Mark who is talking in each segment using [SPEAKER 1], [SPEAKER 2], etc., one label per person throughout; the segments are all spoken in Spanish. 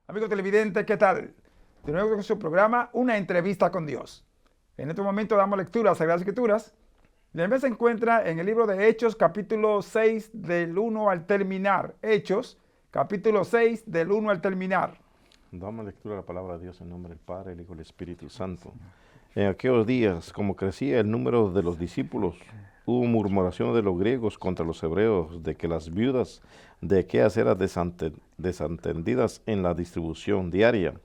[SPEAKER 1] Amigos televidentes, ¿qué tal? De nuevo con su programa, Una entrevista con Dios. En este momento damos lectura a las Sagradas Escrituras. La misma se encuentra en el libro de Hechos, capítulo 6, del 1 al terminar. Hechos, capítulo 6, del 1 al terminar.
[SPEAKER 2] Damos lectura a la palabra de Dios en nombre del Padre, el Hijo y el Espíritu Santo. En aquellos días, como crecía el número de los discípulos, hubo murmuración de los griegos contra los hebreos de que las viudas de aquellas eran desentendidas en la distribución diaria.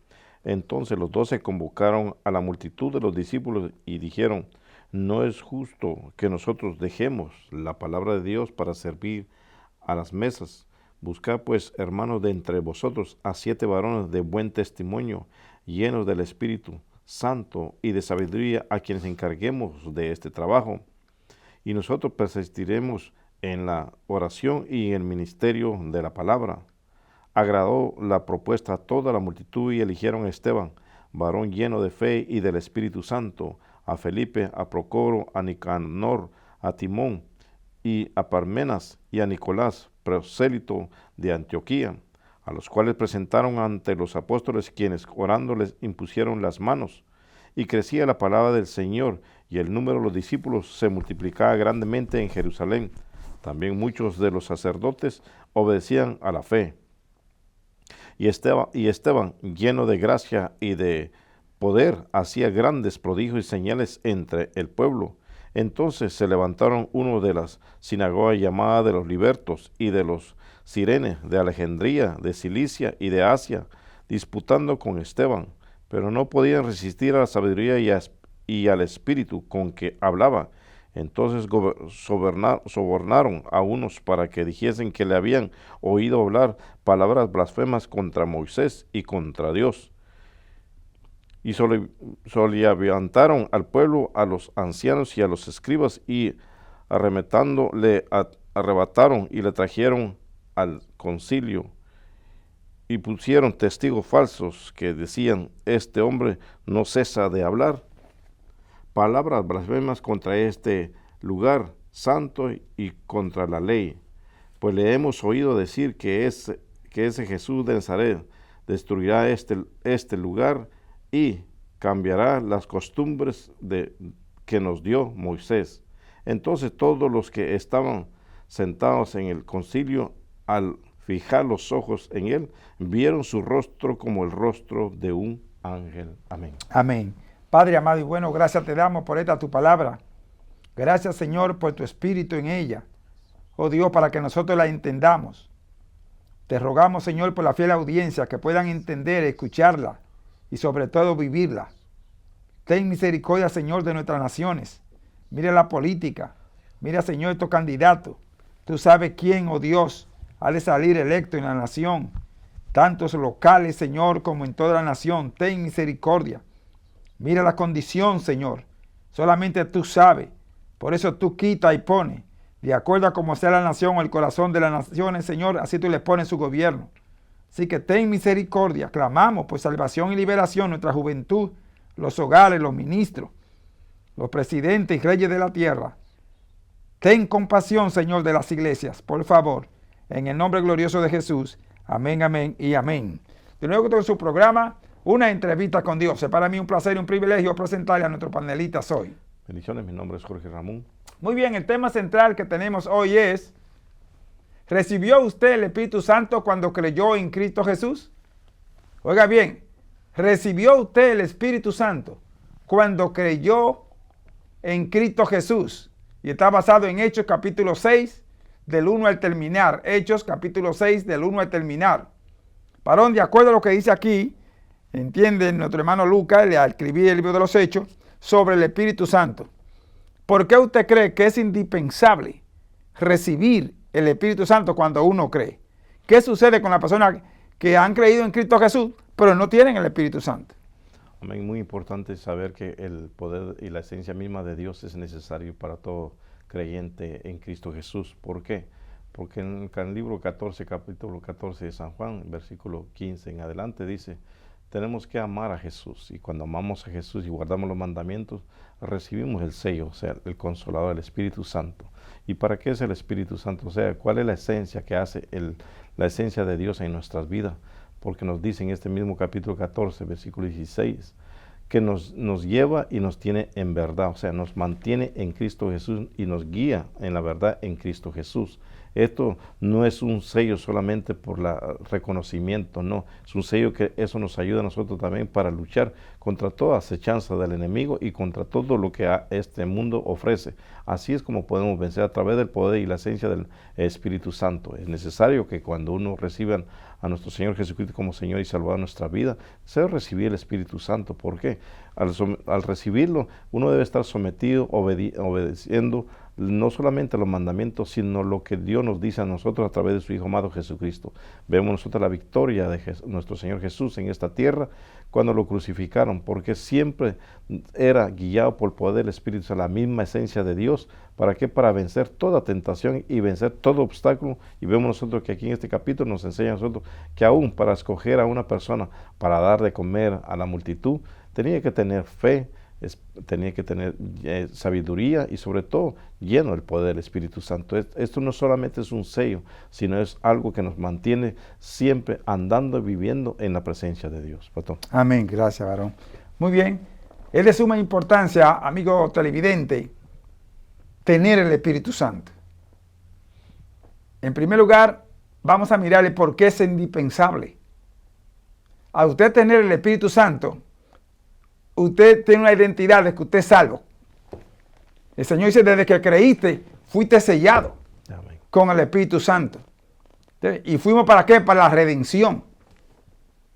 [SPEAKER 2] Entonces los 12 convocaron a la multitud de los discípulos y dijeron: no es justo que nosotros dejemos la palabra de Dios para servir a las mesas. Buscad pues, hermanos, de entre vosotros a 7 varones de buen testimonio, llenos del Espíritu Santo y de sabiduría, a quienes encarguemos de este trabajo. Y nosotros persistiremos en la oración y en el ministerio de la palabra. Agradó la propuesta a toda la multitud y eligieron a Esteban, varón lleno de fe y del Espíritu Santo, a Felipe, a Procoro, a Nicanor, a Timón y a Parmenas y a Nicolás, prosélito de Antioquía, a los cuales presentaron ante los apóstoles, quienes orando les impusieron las manos. Y crecía la palabra del Señor, y el número de los discípulos se multiplicaba grandemente en Jerusalén. También muchos de los sacerdotes obedecían a la fe. Y Esteban, lleno de gracia y de poder, hacía grandes prodigios y señales entre el pueblo. Entonces se levantaron uno de las sinagogas llamada de los libertos y de los sirenes, de Alejandría, de Cilicia y de Asia, disputando con Esteban, pero no podían resistir a la sabiduría y al espíritu con que hablaba. Entonces sobornaron a unos para que dijesen que le habían oído hablar palabras blasfemas contra Moisés y contra Dios. Y soliviantaron al pueblo, a los ancianos y a los escribas, y arremetando le arrebataron y le trajeron al concilio. Y pusieron testigos falsos que decían: este hombre no cesa de hablar palabras blasfemas contra este lugar santo y contra la ley. Pues le hemos oído decir que ese Jesús de Nazaret destruirá este lugar y cambiará las costumbres que nos dio Moisés. Entonces todos los que estaban sentados en el concilio, al fijar los ojos en él, vieron su rostro como el rostro de un ángel. Amén.
[SPEAKER 1] Amén. Padre amado y bueno, gracias te damos por esta tu palabra. Gracias, Señor, por tu Espíritu en ella. Oh Dios, para que nosotros la entendamos. Te rogamos, Señor, por la fiel audiencia, que puedan entender, escucharla y sobre todo vivirla. Ten misericordia, Señor, de nuestras naciones. Mira la política. Mira, Señor, estos candidatos. Tú sabes quién, oh Dios, ha de salir electo en la nación. Tantos locales, Señor, como en toda la nación. Ten misericordia. Mira la condición, Señor. Solamente tú sabes. Por eso tú quitas y pones. De acuerdo a cómo sea la nación o el corazón de las naciones, Señor, así tú le pones su gobierno. Así que ten misericordia. Clamamos por salvación y liberación nuestra juventud, los hogares, los ministros, los presidentes y reyes de la tierra. Ten compasión, Señor, de las iglesias, por favor. En el nombre glorioso de Jesús. Amén, amén y amén. De nuevo con su programa, Una entrevista con Dios. Es para mí un placer y un privilegio presentarle a nuestros panelistas hoy.
[SPEAKER 2] Bendiciones, mi nombre es Jorge Ramón.
[SPEAKER 1] Muy bien, el tema central que tenemos hoy es: ¿recibió usted el Espíritu Santo cuando creyó en Cristo Jesús? Oiga bien, ¿recibió usted el Espíritu Santo cuando creyó en Cristo Jesús? Y está basado en Hechos capítulo 6, del 1 al terminar. Hechos capítulo 6, del 1 al terminar. Varón, de acuerdo a lo que dice aquí, entiende nuestro hermano Lucas, le escribí el libro de los Hechos, sobre el Espíritu Santo. ¿Por qué usted cree que es indispensable recibir el Espíritu Santo cuando uno cree? ¿Qué sucede con las personas que han creído en Cristo Jesús, pero no tienen el Espíritu Santo?
[SPEAKER 2] Amén. Muy importante saber que el poder y la esencia misma de Dios es necesario para todo creyente en Cristo Jesús. ¿Por qué? Porque en el libro 14, capítulo 14 de San Juan, versículo 15 en adelante, dice: tenemos que amar a Jesús, y cuando amamos a Jesús y guardamos los mandamientos, recibimos el sello, o sea, el consolador, el Espíritu Santo. ¿Y para qué es el Espíritu Santo? O sea, ¿cuál es la esencia que hace la esencia de Dios en nuestras vidas? porque nos dice en este mismo capítulo 14, versículo 16, que nos lleva y nos tiene en verdad, o sea, nos mantiene en Cristo Jesús y nos guía en la verdad en Cristo Jesús. Esto no es un sello solamente por el reconocimiento, no, es un sello que eso nos ayuda a nosotros también para luchar contra toda acechanza del enemigo y contra todo lo que este mundo ofrece. Así es como podemos vencer a través del poder y la esencia del Espíritu Santo. Es necesario que cuando uno reciba a nuestro Señor Jesucristo como Señor y Salvador de nuestra vida, se debe recibir el Espíritu Santo. ¿Por qué? Al recibirlo, uno debe estar sometido, obedeciendo no solamente los mandamientos, sino lo que Dios nos dice a nosotros a través de su Hijo amado Jesucristo. Vemos nosotros la victoria de nuestro Señor Jesús en esta tierra cuando lo crucificaron, porque siempre era guiado por el poder del Espíritu, la misma esencia de Dios. ¿Para qué? Para vencer toda tentación y vencer todo obstáculo. Y vemos nosotros que aquí en este capítulo nos enseña a nosotros que aún para escoger a una persona para dar de comer a la multitud, tenía que tener fe, tenía que tener sabiduría y sobre todo lleno del poder del Espíritu Santo. Esto no solamente es un sello, sino es algo que nos mantiene siempre andando y viviendo en la presencia de Dios. Pastor.
[SPEAKER 1] Amén, gracias, varón. Muy bien, es de suma importancia, amigo televidente, tener el Espíritu Santo. En primer lugar, vamos a mirarle por qué es indispensable. A usted tener el Espíritu Santo, usted tiene una identidad de que usted es salvo. El Señor dice, desde que creíste, fuiste sellado
[SPEAKER 2] Amén.
[SPEAKER 1] Con el Espíritu Santo. ¿Y fuimos para qué? Para la redención.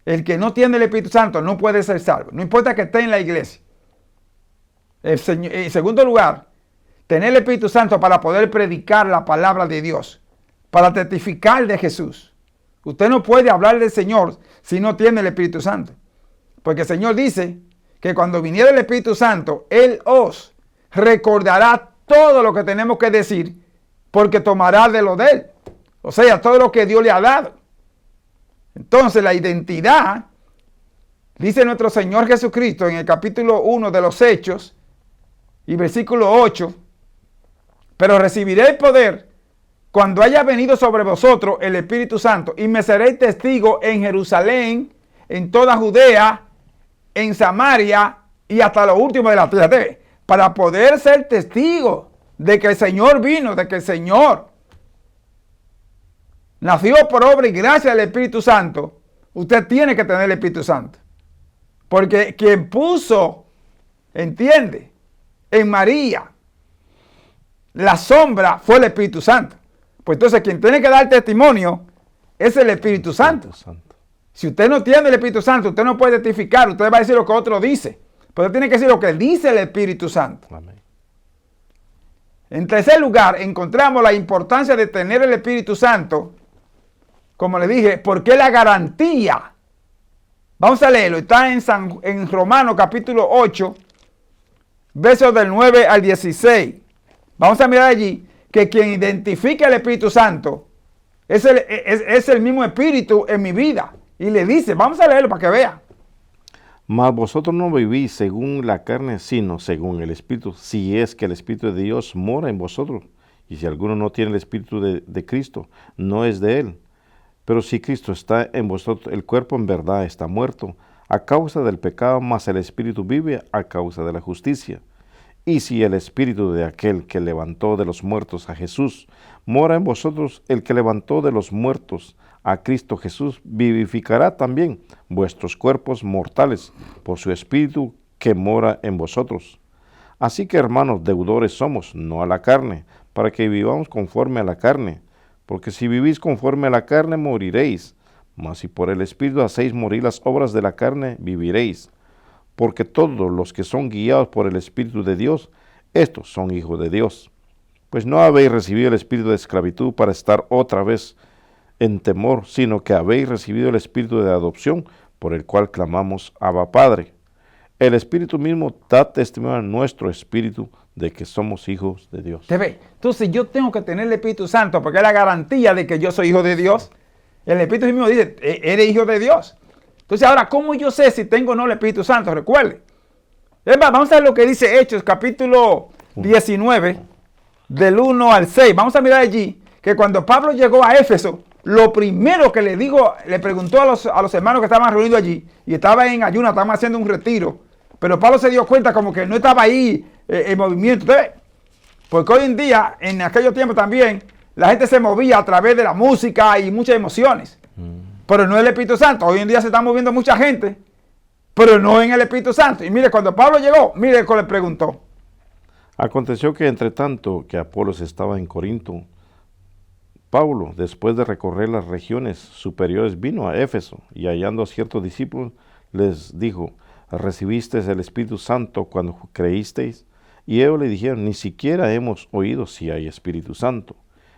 [SPEAKER 1] El que no tiene el Espíritu Santo no puede ser salvo. No importa que esté en la iglesia. En segundo lugar, tener el Espíritu Santo para poder predicar la palabra de Dios, para testificar de Jesús. Usted no puede hablar del Señor si no tiene el Espíritu Santo. Porque el Señor dice que cuando viniera el Espíritu Santo, Él os recordará todo lo que tenemos que decir, porque tomará de lo de Él. O sea, todo lo que Dios le ha dado. Entonces, la identidad, dice nuestro Señor Jesucristo en el capítulo 1 de los Hechos, y versículo 8, pero recibiré el poder cuando haya venido sobre vosotros el Espíritu Santo, y me seréis testigo en Jerusalén, en toda Judea, en Samaria y hasta lo último de la tierra. Para poder ser testigo de que el Señor vino, de que el Señor nació por obra y gracia del Espíritu Santo, usted tiene que tener el Espíritu Santo. Porque quien puso, entiende, en María la sombra fue el Espíritu Santo. Pues entonces quien tiene que dar testimonio es el Espíritu Santo. Si usted no tiene el Espíritu Santo, usted no puede testificar, usted va a decir lo que otro dice. Pero usted tiene que decir lo que dice el Espíritu Santo.
[SPEAKER 2] Amén.
[SPEAKER 1] En tercer lugar, encontramos la importancia de tener el Espíritu Santo, como le dije, porque es la garantía. Vamos a leerlo, está en Romanos capítulo 8, versos del 9 al 16. Vamos a mirar allí que quien identifica el Espíritu Santo es el mismo Espíritu en mi vida. Y le dice, vamos a leerlo para que vea.
[SPEAKER 2] Mas vosotros no vivís según la carne, sino según el Espíritu, si es que el Espíritu de Dios mora en vosotros. Y si alguno no tiene el Espíritu de Cristo, no es de él. Pero si Cristo está en vosotros, el cuerpo en verdad está muerto a causa del pecado, mas el Espíritu vive a causa de la justicia. Y si el Espíritu de aquel que levantó de los muertos a Jesús mora en vosotros, el que levantó de los muertos a Cristo Jesús vivificará también vuestros cuerpos mortales por su Espíritu que mora en vosotros. Así que, hermanos, deudores somos, no a la carne, para que vivamos conforme a la carne. Porque si vivís conforme a la carne, moriréis. Mas si por el Espíritu hacéis morir las obras de la carne, viviréis. Porque todos los que son guiados por el Espíritu de Dios, estos son hijos de Dios. Pues no habéis recibido el espíritu de esclavitud para estar otra vez en temor, sino que habéis recibido el espíritu de adopción, por el cual clamamos Abba Padre. El Espíritu mismo da testimonio a nuestro espíritu de que somos hijos de Dios.
[SPEAKER 1] ¿Te ve? Entonces yo tengo que tener el Espíritu Santo porque es la garantía de que yo soy hijo de Dios. El Espíritu mismo dice, eres hijo de Dios. Entonces ahora, ¿cómo yo sé si tengo o no el Espíritu Santo? Recuerde. Vamos a ver lo que dice Hechos, capítulo 19, del 1 al 6. Vamos a mirar allí que cuando Pablo llegó a Éfeso, lo primero que le digo, le preguntó a los hermanos que estaban reunidos allí, y estaban en ayuno, estaban haciendo un retiro, pero Pablo se dio cuenta como que no estaba ahí en movimiento. Entonces, porque hoy en día, en aquellos tiempos también, la gente se movía a través de la música y muchas emociones, pero no el Espíritu Santo. Hoy en día se está moviendo mucha gente, pero no en el Espíritu Santo. Y mire, cuando Pablo llegó, mire lo que le preguntó.
[SPEAKER 2] Aconteció que entre tanto que Apolos estaba en Corinto, Pablo, después de recorrer las regiones superiores, vino a Éfeso y hallando a ciertos discípulos, les dijo, ¿recibisteis el Espíritu Santo cuando creísteis? Y ellos le dijeron, ni siquiera hemos oído si hay Espíritu Santo.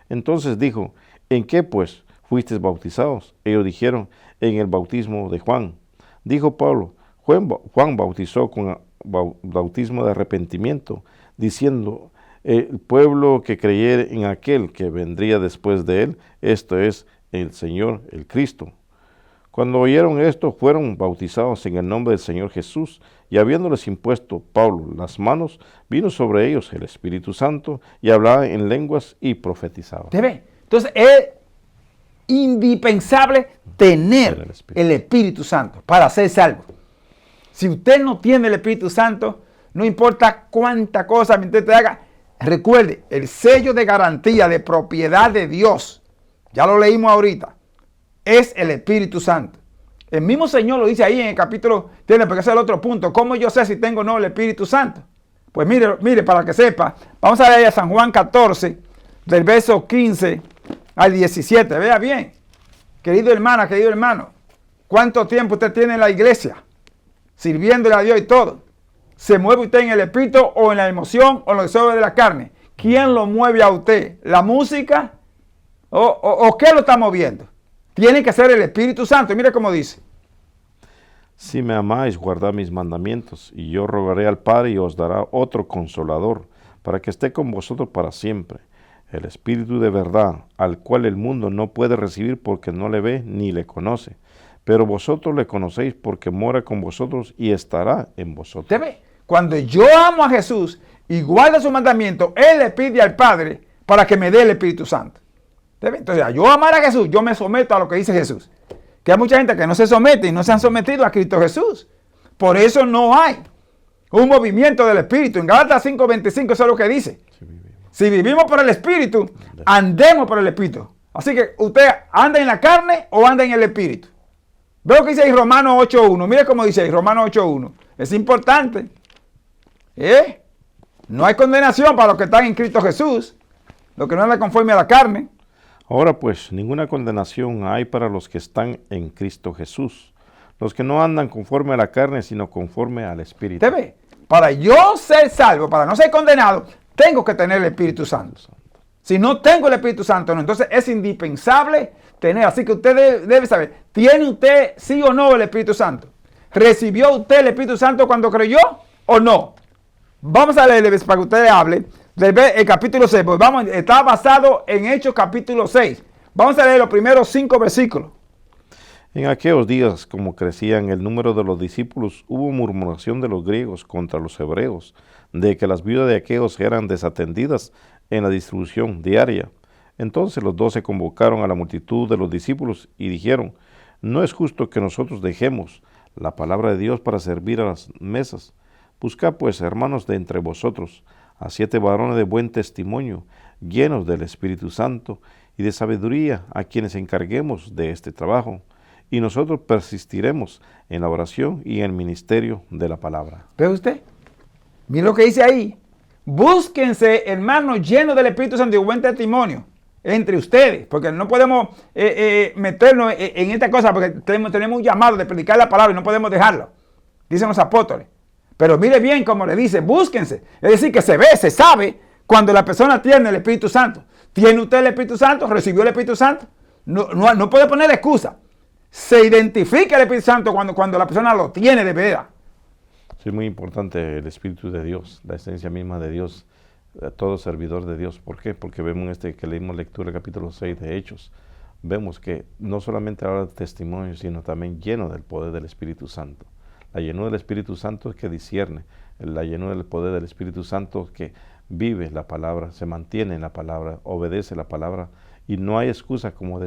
[SPEAKER 2] Entonces dijo, ¿en qué pues fuisteis bautizados? Ellos dijeron, en el bautismo de Juan. Dijo Pablo, Juan bautizó con bautismo de arrepentimiento, diciendo, el pueblo que creyere en aquel que vendría después de él, esto es el Señor, el Cristo. Cuando oyeron esto, fueron bautizados en el nombre del Señor Jesús, y habiéndoles impuesto Pablo las manos, vino sobre ellos el Espíritu Santo, y hablaba en lenguas y profetizaba.
[SPEAKER 1] ¿Te ve? Entonces es indispensable tener el Espíritu Santo para ser salvo. Si usted no tiene el Espíritu Santo, no importa cuánta cosa usted te haga, recuerde, el sello de garantía de propiedad de Dios, ya lo leímos ahorita, es el Espíritu Santo. El mismo Señor lo dice ahí en el capítulo, tiene, porque ese es el otro punto, ¿cómo yo sé si tengo o no el Espíritu Santo? Pues mire, para que sepa, vamos a leer a San Juan 14, del verso 15 al 17, vea bien, querido hermano, ¿cuánto tiempo usted tiene en la iglesia? Sirviéndole a Dios y todo. ¿Se mueve usted en el espíritu o en la emoción o en los deseos de la carne? ¿Quién lo mueve a usted? ¿La música? ¿O qué lo está moviendo? Tiene que ser el Espíritu Santo. Mire cómo dice.
[SPEAKER 2] Si me amáis, guardad mis mandamientos, y yo rogaré al Padre y os dará otro consolador, para que esté con vosotros para siempre. El Espíritu de verdad, al cual el mundo no puede recibir porque no le ve ni le conoce. Pero vosotros le conocéis porque mora con vosotros y estará en vosotros.
[SPEAKER 1] ¿Usted ve? Cuando yo amo a Jesús y guardo su mandamiento, Él le pide al Padre para que me dé el Espíritu Santo. ¿Usted ve? Entonces, al yo amar a Jesús, yo me someto a lo que dice Jesús. Que hay mucha gente que no se somete y no se han sometido a Cristo Jesús. Por eso no hay un movimiento del Espíritu. En Gálatas 5:25 eso es lo que dice. Si vivimos por el Espíritu, andemos por el Espíritu. Así que usted anda en la carne o anda en el Espíritu. Veo lo que dice ahí Romanos 8:1. Mire cómo dice ahí Romanos 8:1. Es importante. No hay condenación para los que están en Cristo Jesús. Los que no andan conforme a la carne.
[SPEAKER 2] Ahora pues, ninguna condenación hay para los que están en Cristo Jesús. Los que no andan conforme a la carne, sino conforme al Espíritu.
[SPEAKER 1] ¿Usted ve? Para yo ser salvo, para no ser condenado, tengo que tener el Espíritu Santo. Si no tengo el Espíritu Santo, no, entonces es indispensable tener. Así que usted debe saber, ¿tiene usted sí o no el Espíritu Santo? ¿Recibió usted el Espíritu Santo cuando creyó o no? Vamos a leerle para que usted hable del capítulo 6. Pues está basado en Hechos capítulo 6. Vamos a leer los primeros 5 versículos.
[SPEAKER 2] En aquellos días, como crecían el número de los discípulos, hubo murmuración de los griegos contra los hebreos, de que las viudas de aquellos eran desatendidas en la distribución diaria. Entonces los 12 convocaron a la multitud de los discípulos y dijeron, no es justo que nosotros dejemos la palabra de Dios para servir a las mesas. Buscad pues, hermanos, de entre vosotros, a 7 varones de buen testimonio, llenos del Espíritu Santo y de sabiduría, a quienes encarguemos de este trabajo. Y nosotros persistiremos en la oración y en el ministerio de la palabra.
[SPEAKER 1] ¿Ve usted? Mira lo que dice ahí. Búsquense, hermanos, llenos del Espíritu Santo y de buen testimonio entre ustedes, porque no podemos meternos en esta cosa, porque tenemos un llamado de predicar la palabra y no podemos dejarlo, dicen los apóstoles. Pero mire bien cómo le dice, búsquense. Es decir, que se ve, se sabe cuando la persona tiene el Espíritu Santo. ¿Tiene usted el Espíritu Santo? ¿Recibió el Espíritu Santo? No puede poner excusa. Se identifica el Espíritu Santo cuando la persona lo tiene de verdad.
[SPEAKER 2] Sí, es muy importante el Espíritu de Dios, la esencia misma de Dios, todo servidor de Dios. ¿Por qué? Porque vemos que leímos lectura del capítulo 6 de Hechos, vemos que no solamente habla de testimonio, sino también lleno del poder del Espíritu Santo. La llenura del Espíritu Santo es que discierne, la llenura del poder del Espíritu Santo es que vive la palabra, se mantiene en la palabra, obedece la palabra, y no hay excusa como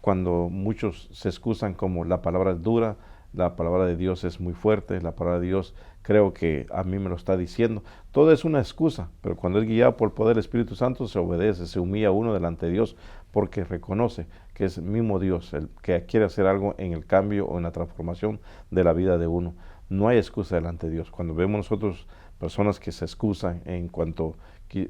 [SPEAKER 2] cuando muchos se excusan como la palabra es dura, la palabra de Dios es muy fuerte, la palabra de Dios creo que a mí me lo está diciendo. Todo es una excusa, pero cuando es guiado por el poder del Espíritu Santo se obedece, se humilla uno delante de Dios porque reconoce que es el mismo Dios el que quiere hacer algo en el cambio o en la transformación de la vida de uno. No hay excusa delante de Dios. Cuando vemos nosotros personas que se excusan en cuanto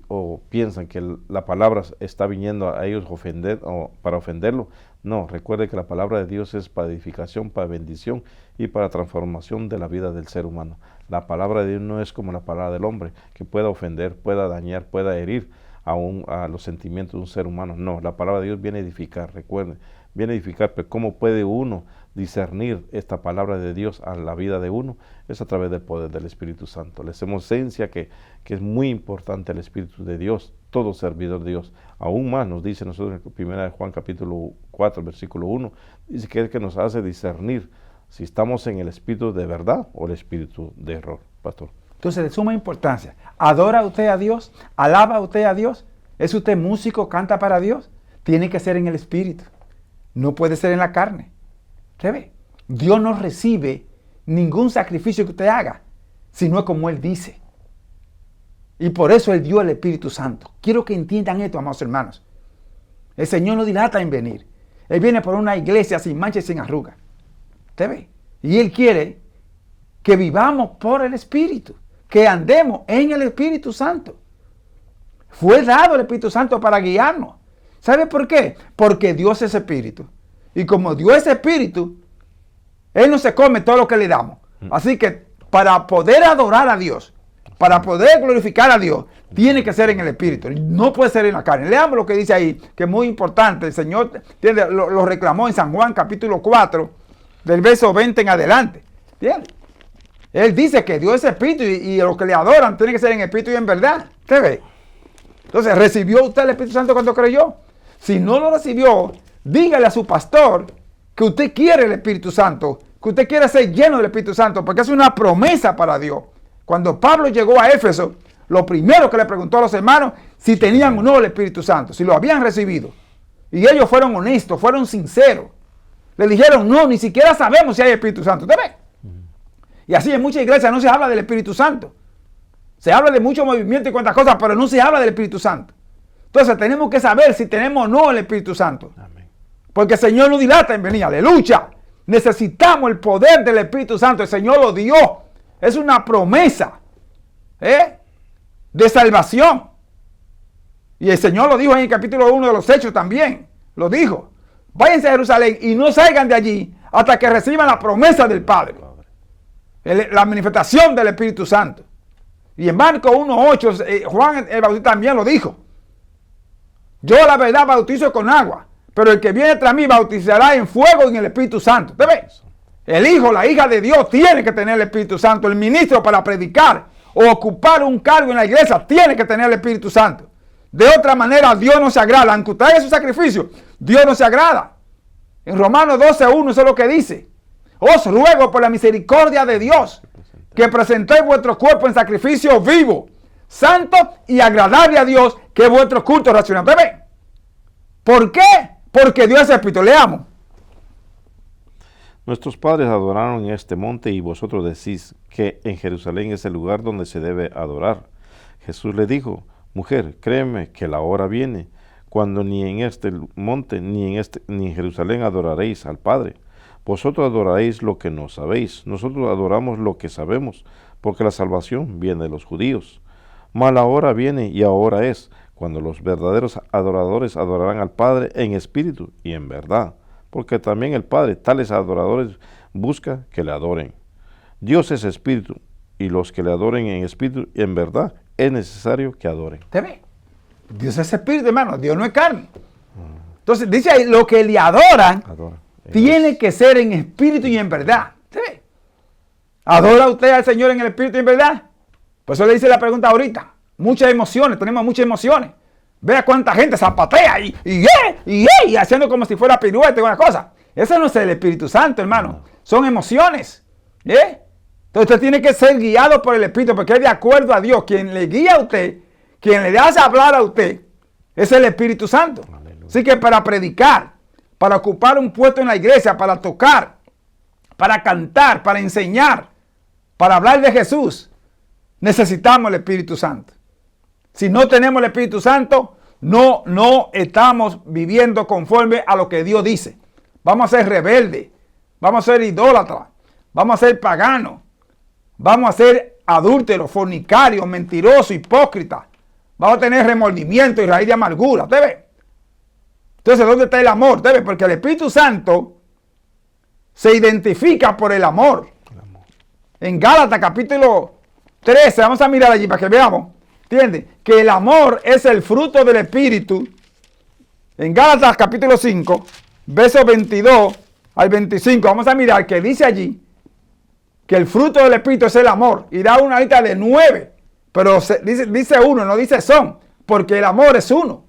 [SPEAKER 2] o piensan que la palabra está viniendo a ellos ofender o para ofenderlo, no, recuerde que la palabra de Dios es para edificación, para bendición y para transformación de la vida del ser humano. La palabra de Dios no es como la palabra del hombre, que pueda ofender, pueda dañar, pueda herir a los sentimientos de un ser humano. No, la palabra de Dios viene a edificar, recuerde, viene a edificar, pero ¿cómo puede uno discernir esta palabra de Dios a la vida de uno? Es a través del poder del Espíritu Santo. La esencia que es muy importante el Espíritu de Dios, todo servidor de Dios. Aún más nos dice nosotros en 1 Juan capítulo 4, versículo 1, dice que es que nos hace discernir si estamos en el Espíritu de verdad o el Espíritu de error, pastor.
[SPEAKER 1] Entonces, de suma importancia, ¿adora usted a Dios? ¿Alaba usted a Dios? ¿Es usted músico, canta para Dios? Tiene que ser en el Espíritu, no puede ser en la carne. ¿Usted ve? Dios no recibe ningún sacrificio que usted haga, sino como Él dice. Y por eso Él dio el Espíritu Santo. Quiero que entiendan esto, amados hermanos. El Señor no dilata en venir. Él viene por una iglesia sin mancha y sin arruga. ¿Usted ve? Y Él quiere que vivamos por el Espíritu, que andemos en el Espíritu Santo. Fue dado el Espíritu Santo para guiarnos. ¿Sabe por qué? Porque Dios es Espíritu. Y como Dios es Espíritu, Él no se come todo lo que le damos. Así que para poder adorar a Dios, para poder glorificar a Dios, tiene que ser en el Espíritu. No puede ser en la carne. Leamos lo que dice ahí, que es muy importante. El Señor lo reclamó en San Juan capítulo 4, del verso 20 en adelante. ¿Entiendes? Él dice que Dios es Espíritu y los que le adoran tienen que ser en Espíritu y en verdad. ¿Usted ve? Entonces, ¿recibió usted el Espíritu Santo cuando creyó? Si no lo recibió, dígale a su pastor que usted quiere el Espíritu Santo, que usted quiere ser lleno del Espíritu Santo, porque es una promesa para Dios. Cuando Pablo llegó a Éfeso, lo primero que le preguntó a los hermanos si tenían o no el Espíritu Santo, si lo habían recibido. Y ellos fueron honestos, fueron sinceros. Le dijeron, no, ni siquiera sabemos si hay Espíritu Santo. ¿Usted ve? Y así en muchas iglesias no se habla del Espíritu Santo. Se habla de mucho movimiento y cuantas cosas, pero no se habla del Espíritu Santo. Entonces tenemos que saber si tenemos o no el Espíritu Santo. Amén. Porque el Señor no dilata en venir, aleluya. Necesitamos el poder del Espíritu Santo. El Señor lo dio. Es una promesa de salvación. Y el Señor lo dijo en el capítulo 1 de los Hechos también. Lo dijo. Váyanse a Jerusalén y no salgan de allí hasta que reciban la promesa del Padre. La manifestación del Espíritu Santo. Y en Marcos 1:8, Juan el Bautista también lo dijo. Yo la verdad bautizo con agua, pero el que viene tras mí bautizará en fuego y en el Espíritu Santo. ¿Usted ve? El hijo, la hija de Dios tiene que tener el Espíritu Santo. El ministro para predicar o ocupar un cargo en la iglesia tiene que tener el Espíritu Santo. De otra manera, Dios no se agrada. Aunque usted haga su sacrificio, Dios no se agrada. En Romanos 12:1 eso es lo que dice. Os ruego por la misericordia de Dios que presentéis vuestro cuerpo en sacrificio vivo, santo y agradable a Dios, que es vuestro culto racional. ¿Ve? ¿Por qué? Porque Dios es Espíritu. Leamos.
[SPEAKER 2] Nuestros padres adoraron en este monte y vosotros decís que en Jerusalén es el lugar donde se debe adorar. Jesús le dijo, mujer, créeme que la hora viene cuando ni en este monte ni en Jerusalén adoraréis al Padre. Vosotros adoraréis lo que no sabéis, nosotros adoramos lo que sabemos, porque la salvación viene de los judíos. Mas la hora viene y ahora es, cuando los verdaderos adoradores adorarán al Padre en espíritu y en verdad, porque también el Padre tales adoradores busca que le adoren. Dios es espíritu, y los que le adoren en espíritu y en verdad es necesario que adoren.
[SPEAKER 1] ¿Te ve? Dios es espíritu, hermano, Dios no es carne. Entonces dice ahí, lo que le adoran tiene que ser en espíritu y en verdad. ¿Se ve? ¿Adora usted al Señor en el espíritu y en verdad? Por eso le hice la pregunta ahorita. Muchas emociones, tenemos muchas emociones. Vea cuánta gente zapatea y haciendo como si fuera pirueta y una cosa. Ese no es el Espíritu Santo, hermano. Son emociones. Entonces usted tiene que ser guiado por el Espíritu, porque es de acuerdo a Dios. Quien le guía a usted, quien le hace hablar a usted, es el Espíritu Santo. Aleluya. Así que para predicar, para ocupar un puesto en la iglesia, para tocar, para cantar, para enseñar, para hablar de Jesús, necesitamos el Espíritu Santo. Si no tenemos el Espíritu Santo, no estamos viviendo conforme a lo que Dios dice. Vamos a ser rebeldes, vamos a ser idólatras, vamos a ser paganos, vamos a ser adúlteros, fornicarios, mentirosos, hipócritas. Vamos a tener remordimiento y raíz de amargura. ¿Usted ve? Entonces, ¿dónde está el amor? ¿Usted ve? Porque el Espíritu Santo se identifica por el amor. En Gálatas capítulo 13, vamos a mirar allí para que veamos. ¿Entiendes? Que el amor es el fruto del Espíritu. En Gálatas capítulo 5, versos 22 al 25, vamos a mirar que dice allí que el fruto del Espíritu es el amor. Y da una lista de 9. Pero dice uno, no dice son, porque el amor es uno.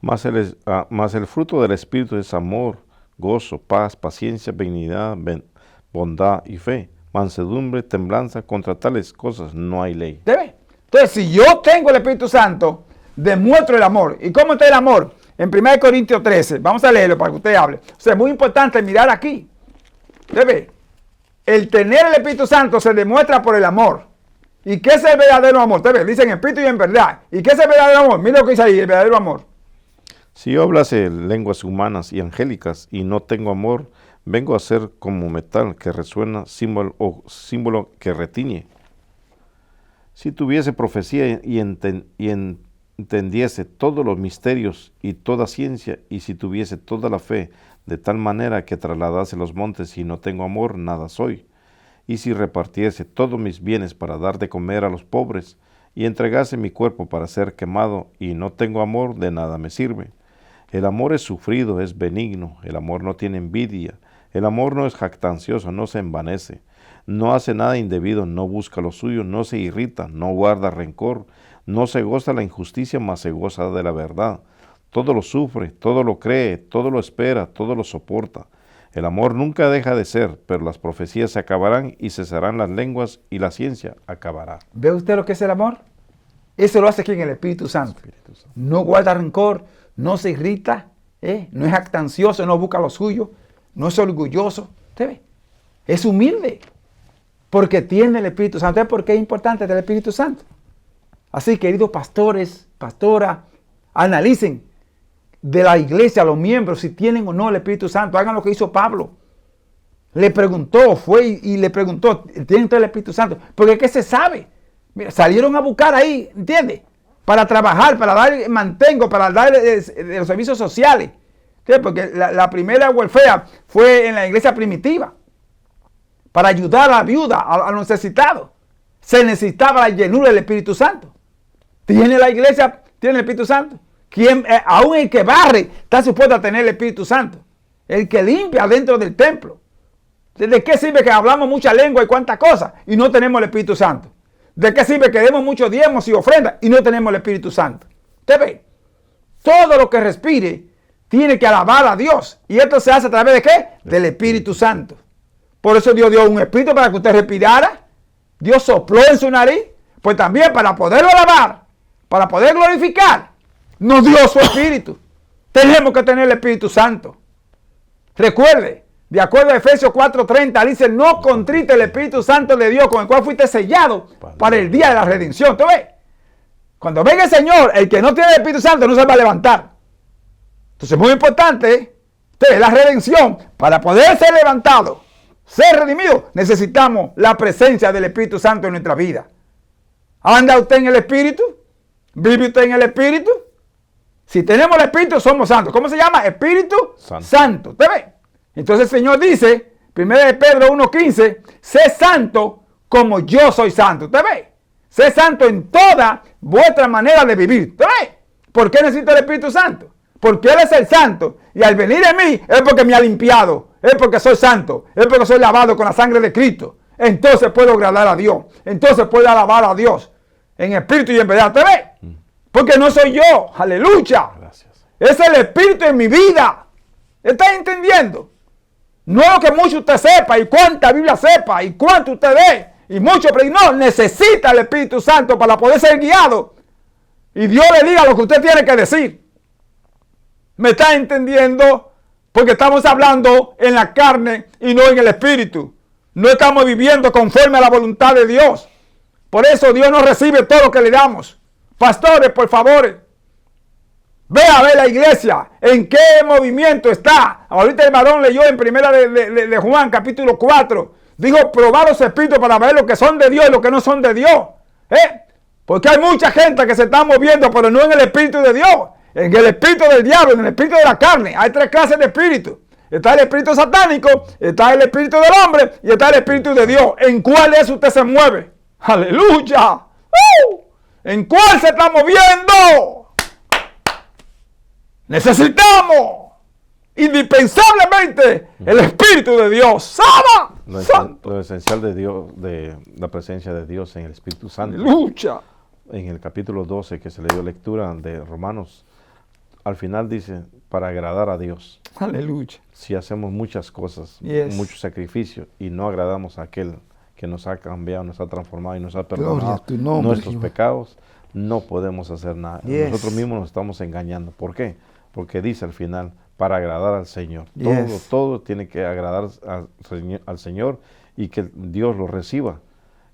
[SPEAKER 2] Mas el fruto del Espíritu es amor, gozo, paz, paciencia, benignidad, bondad y fe, mansedumbre, temblanza. Contra tales cosas no hay ley.
[SPEAKER 1] ¿Debe? Entonces, si yo tengo el Espíritu Santo, demuestro el amor. ¿Y cómo está el amor? En 1 Corintios 13, vamos a leerlo para que usted hable. O sea, es muy importante mirar aquí. ¿Debe? El tener el Espíritu Santo se demuestra por el amor. ¿Y qué es el verdadero amor? Ustedes dicen espíritu y en verdad. ¿Y qué es el verdadero amor? Mira lo que dice ahí, el verdadero amor.
[SPEAKER 2] Si yo hablase lenguas humanas y angélicas y no tengo amor, vengo a ser como metal que resuena, símbolo que retiñe. Si tuviese profecía y entendiese todos los misterios y toda ciencia, y si tuviese toda la fe, de tal manera que trasladase los montes y no tengo amor, nada soy. Y si repartiese todos mis bienes para dar de comer a los pobres, y entregase mi cuerpo para ser quemado, y no tengo amor, de nada me sirve. El amor es sufrido, es benigno, el amor no tiene envidia, el amor no es jactancioso, no se envanece, no hace nada indebido, no busca lo suyo, no se irrita, no guarda rencor, no se goza la injusticia, mas se goza de la verdad. Todo lo sufre, todo lo cree, todo lo espera, todo lo soporta. El amor nunca deja de ser, pero las profecías se acabarán y cesarán las lenguas y la ciencia acabará.
[SPEAKER 1] ¿Ve usted lo que es el amor? Eso lo hace aquí en el Espíritu Santo. No guarda rencor, no se irrita, no es jactancioso, no busca lo suyo, no es orgulloso. ¿Usted ve? Es humilde, porque tiene el Espíritu Santo. ¿Por qué es importante el Espíritu Santo? Así, queridos pastores, pastoras, analicen de la iglesia, los miembros, si tienen o no el Espíritu Santo. Hagan lo que hizo Pablo. Le preguntó, fue y le preguntó, ¿tienen todo el Espíritu Santo? Porque es que se sabe. Mira, salieron a buscar ahí, ¿entiendes? Para trabajar, para dar mantengo, para dar los servicios sociales. ¿Entiendes? Porque la primera welfare fue en la iglesia primitiva. Para ayudar a la viuda, a los necesitados. Se necesitaba la llenura del Espíritu Santo. ¿Tiene la iglesia, tiene el Espíritu Santo? Aún el que barre está supuesto a tener el Espíritu Santo. El que limpia dentro del templo. ¿De qué sirve que hablamos mucha lengua y cuántas cosas y no tenemos el Espíritu Santo? ¿De qué sirve que demos muchos diezmos y ofrendas y no tenemos el Espíritu Santo? ¿Usted ve? Todo lo que respire tiene que alabar a Dios. ¿Y esto se hace a través de qué? Del Espíritu Santo. Por eso Dios dio un espíritu para que usted respirara. Dios sopló en su nariz. Pues también para poderlo alabar, para poder glorificar, nos dio su espíritu. Tenemos que tener el Espíritu Santo. Recuerde, de acuerdo a Efesios 4:30, dice, no contrite el Espíritu Santo de Dios con el cual fuiste sellado para el día de la redención. ¿Tú ves? Cuando venga el Señor, el que no tiene el Espíritu Santo no se va a levantar. Entonces es muy importante, la redención. Para poder ser levantado, ser redimido, necesitamos la presencia del Espíritu Santo en nuestra vida. ¿Anda usted en el Espíritu? ¿Vive usted en el Espíritu? Si tenemos el Espíritu, somos santos. ¿Cómo se llama? Espíritu Santo. ¿Usted ve? Entonces el Señor dice, 1 Pedro 1:15, sé santo como yo soy santo. ¿Usted ve? Sé santo en toda vuestra manera de vivir. ¿Usted ve? ¿Por qué necesito el Espíritu Santo? Porque Él es el santo. Y al venir en mí es porque me ha limpiado. Es porque soy santo. Es porque soy lavado con la sangre de Cristo. Entonces puedo agradar a Dios. Entonces puedo alabar a Dios. En espíritu y en verdad. ¿Usted ve? Porque no soy yo. Aleluya. Gracias. Es el Espíritu en mi vida. ¿Está entendiendo? No es lo que mucho usted sepa y cuánta Biblia sepa y cuánto usted ve y mucho, pero no, necesita el Espíritu Santo para poder ser guiado y Dios le diga lo que usted tiene que decir. ¿Me está entendiendo? Porque estamos hablando en la carne y no en el espíritu. No estamos viviendo conforme a la voluntad de Dios. Por eso Dios no recibe todo lo que le damos. Pastores, por favor, ve a ver la iglesia, en qué movimiento está. Ahorita el varón leyó en primera de Juan, capítulo 4. Dijo, probad los espíritus para ver lo que son de Dios y lo que no son de Dios. Porque hay mucha gente que se está moviendo, pero no en el espíritu de Dios. En el espíritu del diablo, en el espíritu de la carne. Hay 3 clases de espíritu. Está el espíritu satánico, está el espíritu del hombre y está el espíritu de Dios. ¿En cuál de esos usted se mueve? ¡Aleluya! ¿En cuál se está moviendo? Necesitamos indispensablemente el Espíritu de Dios. ¡Sama!
[SPEAKER 2] Lo esencial de Dios, de la presencia de Dios en el Espíritu Santo.
[SPEAKER 1] ¡Aleluya!
[SPEAKER 2] En el capítulo 12 que se le dio lectura de Romanos, al final dice, para agradar a Dios.
[SPEAKER 1] ¡Aleluya!
[SPEAKER 2] Si hacemos muchas cosas, muchos sacrificios y no agradamos a aquel que nos ha cambiado, nos ha transformado y nos ha perdonado nuestros pecados, no podemos hacer nada. Nosotros mismos nos estamos engañando. ¿Por qué? Porque dice al final, para agradar al Señor. Todo tiene que agradar al Señor y que Dios lo reciba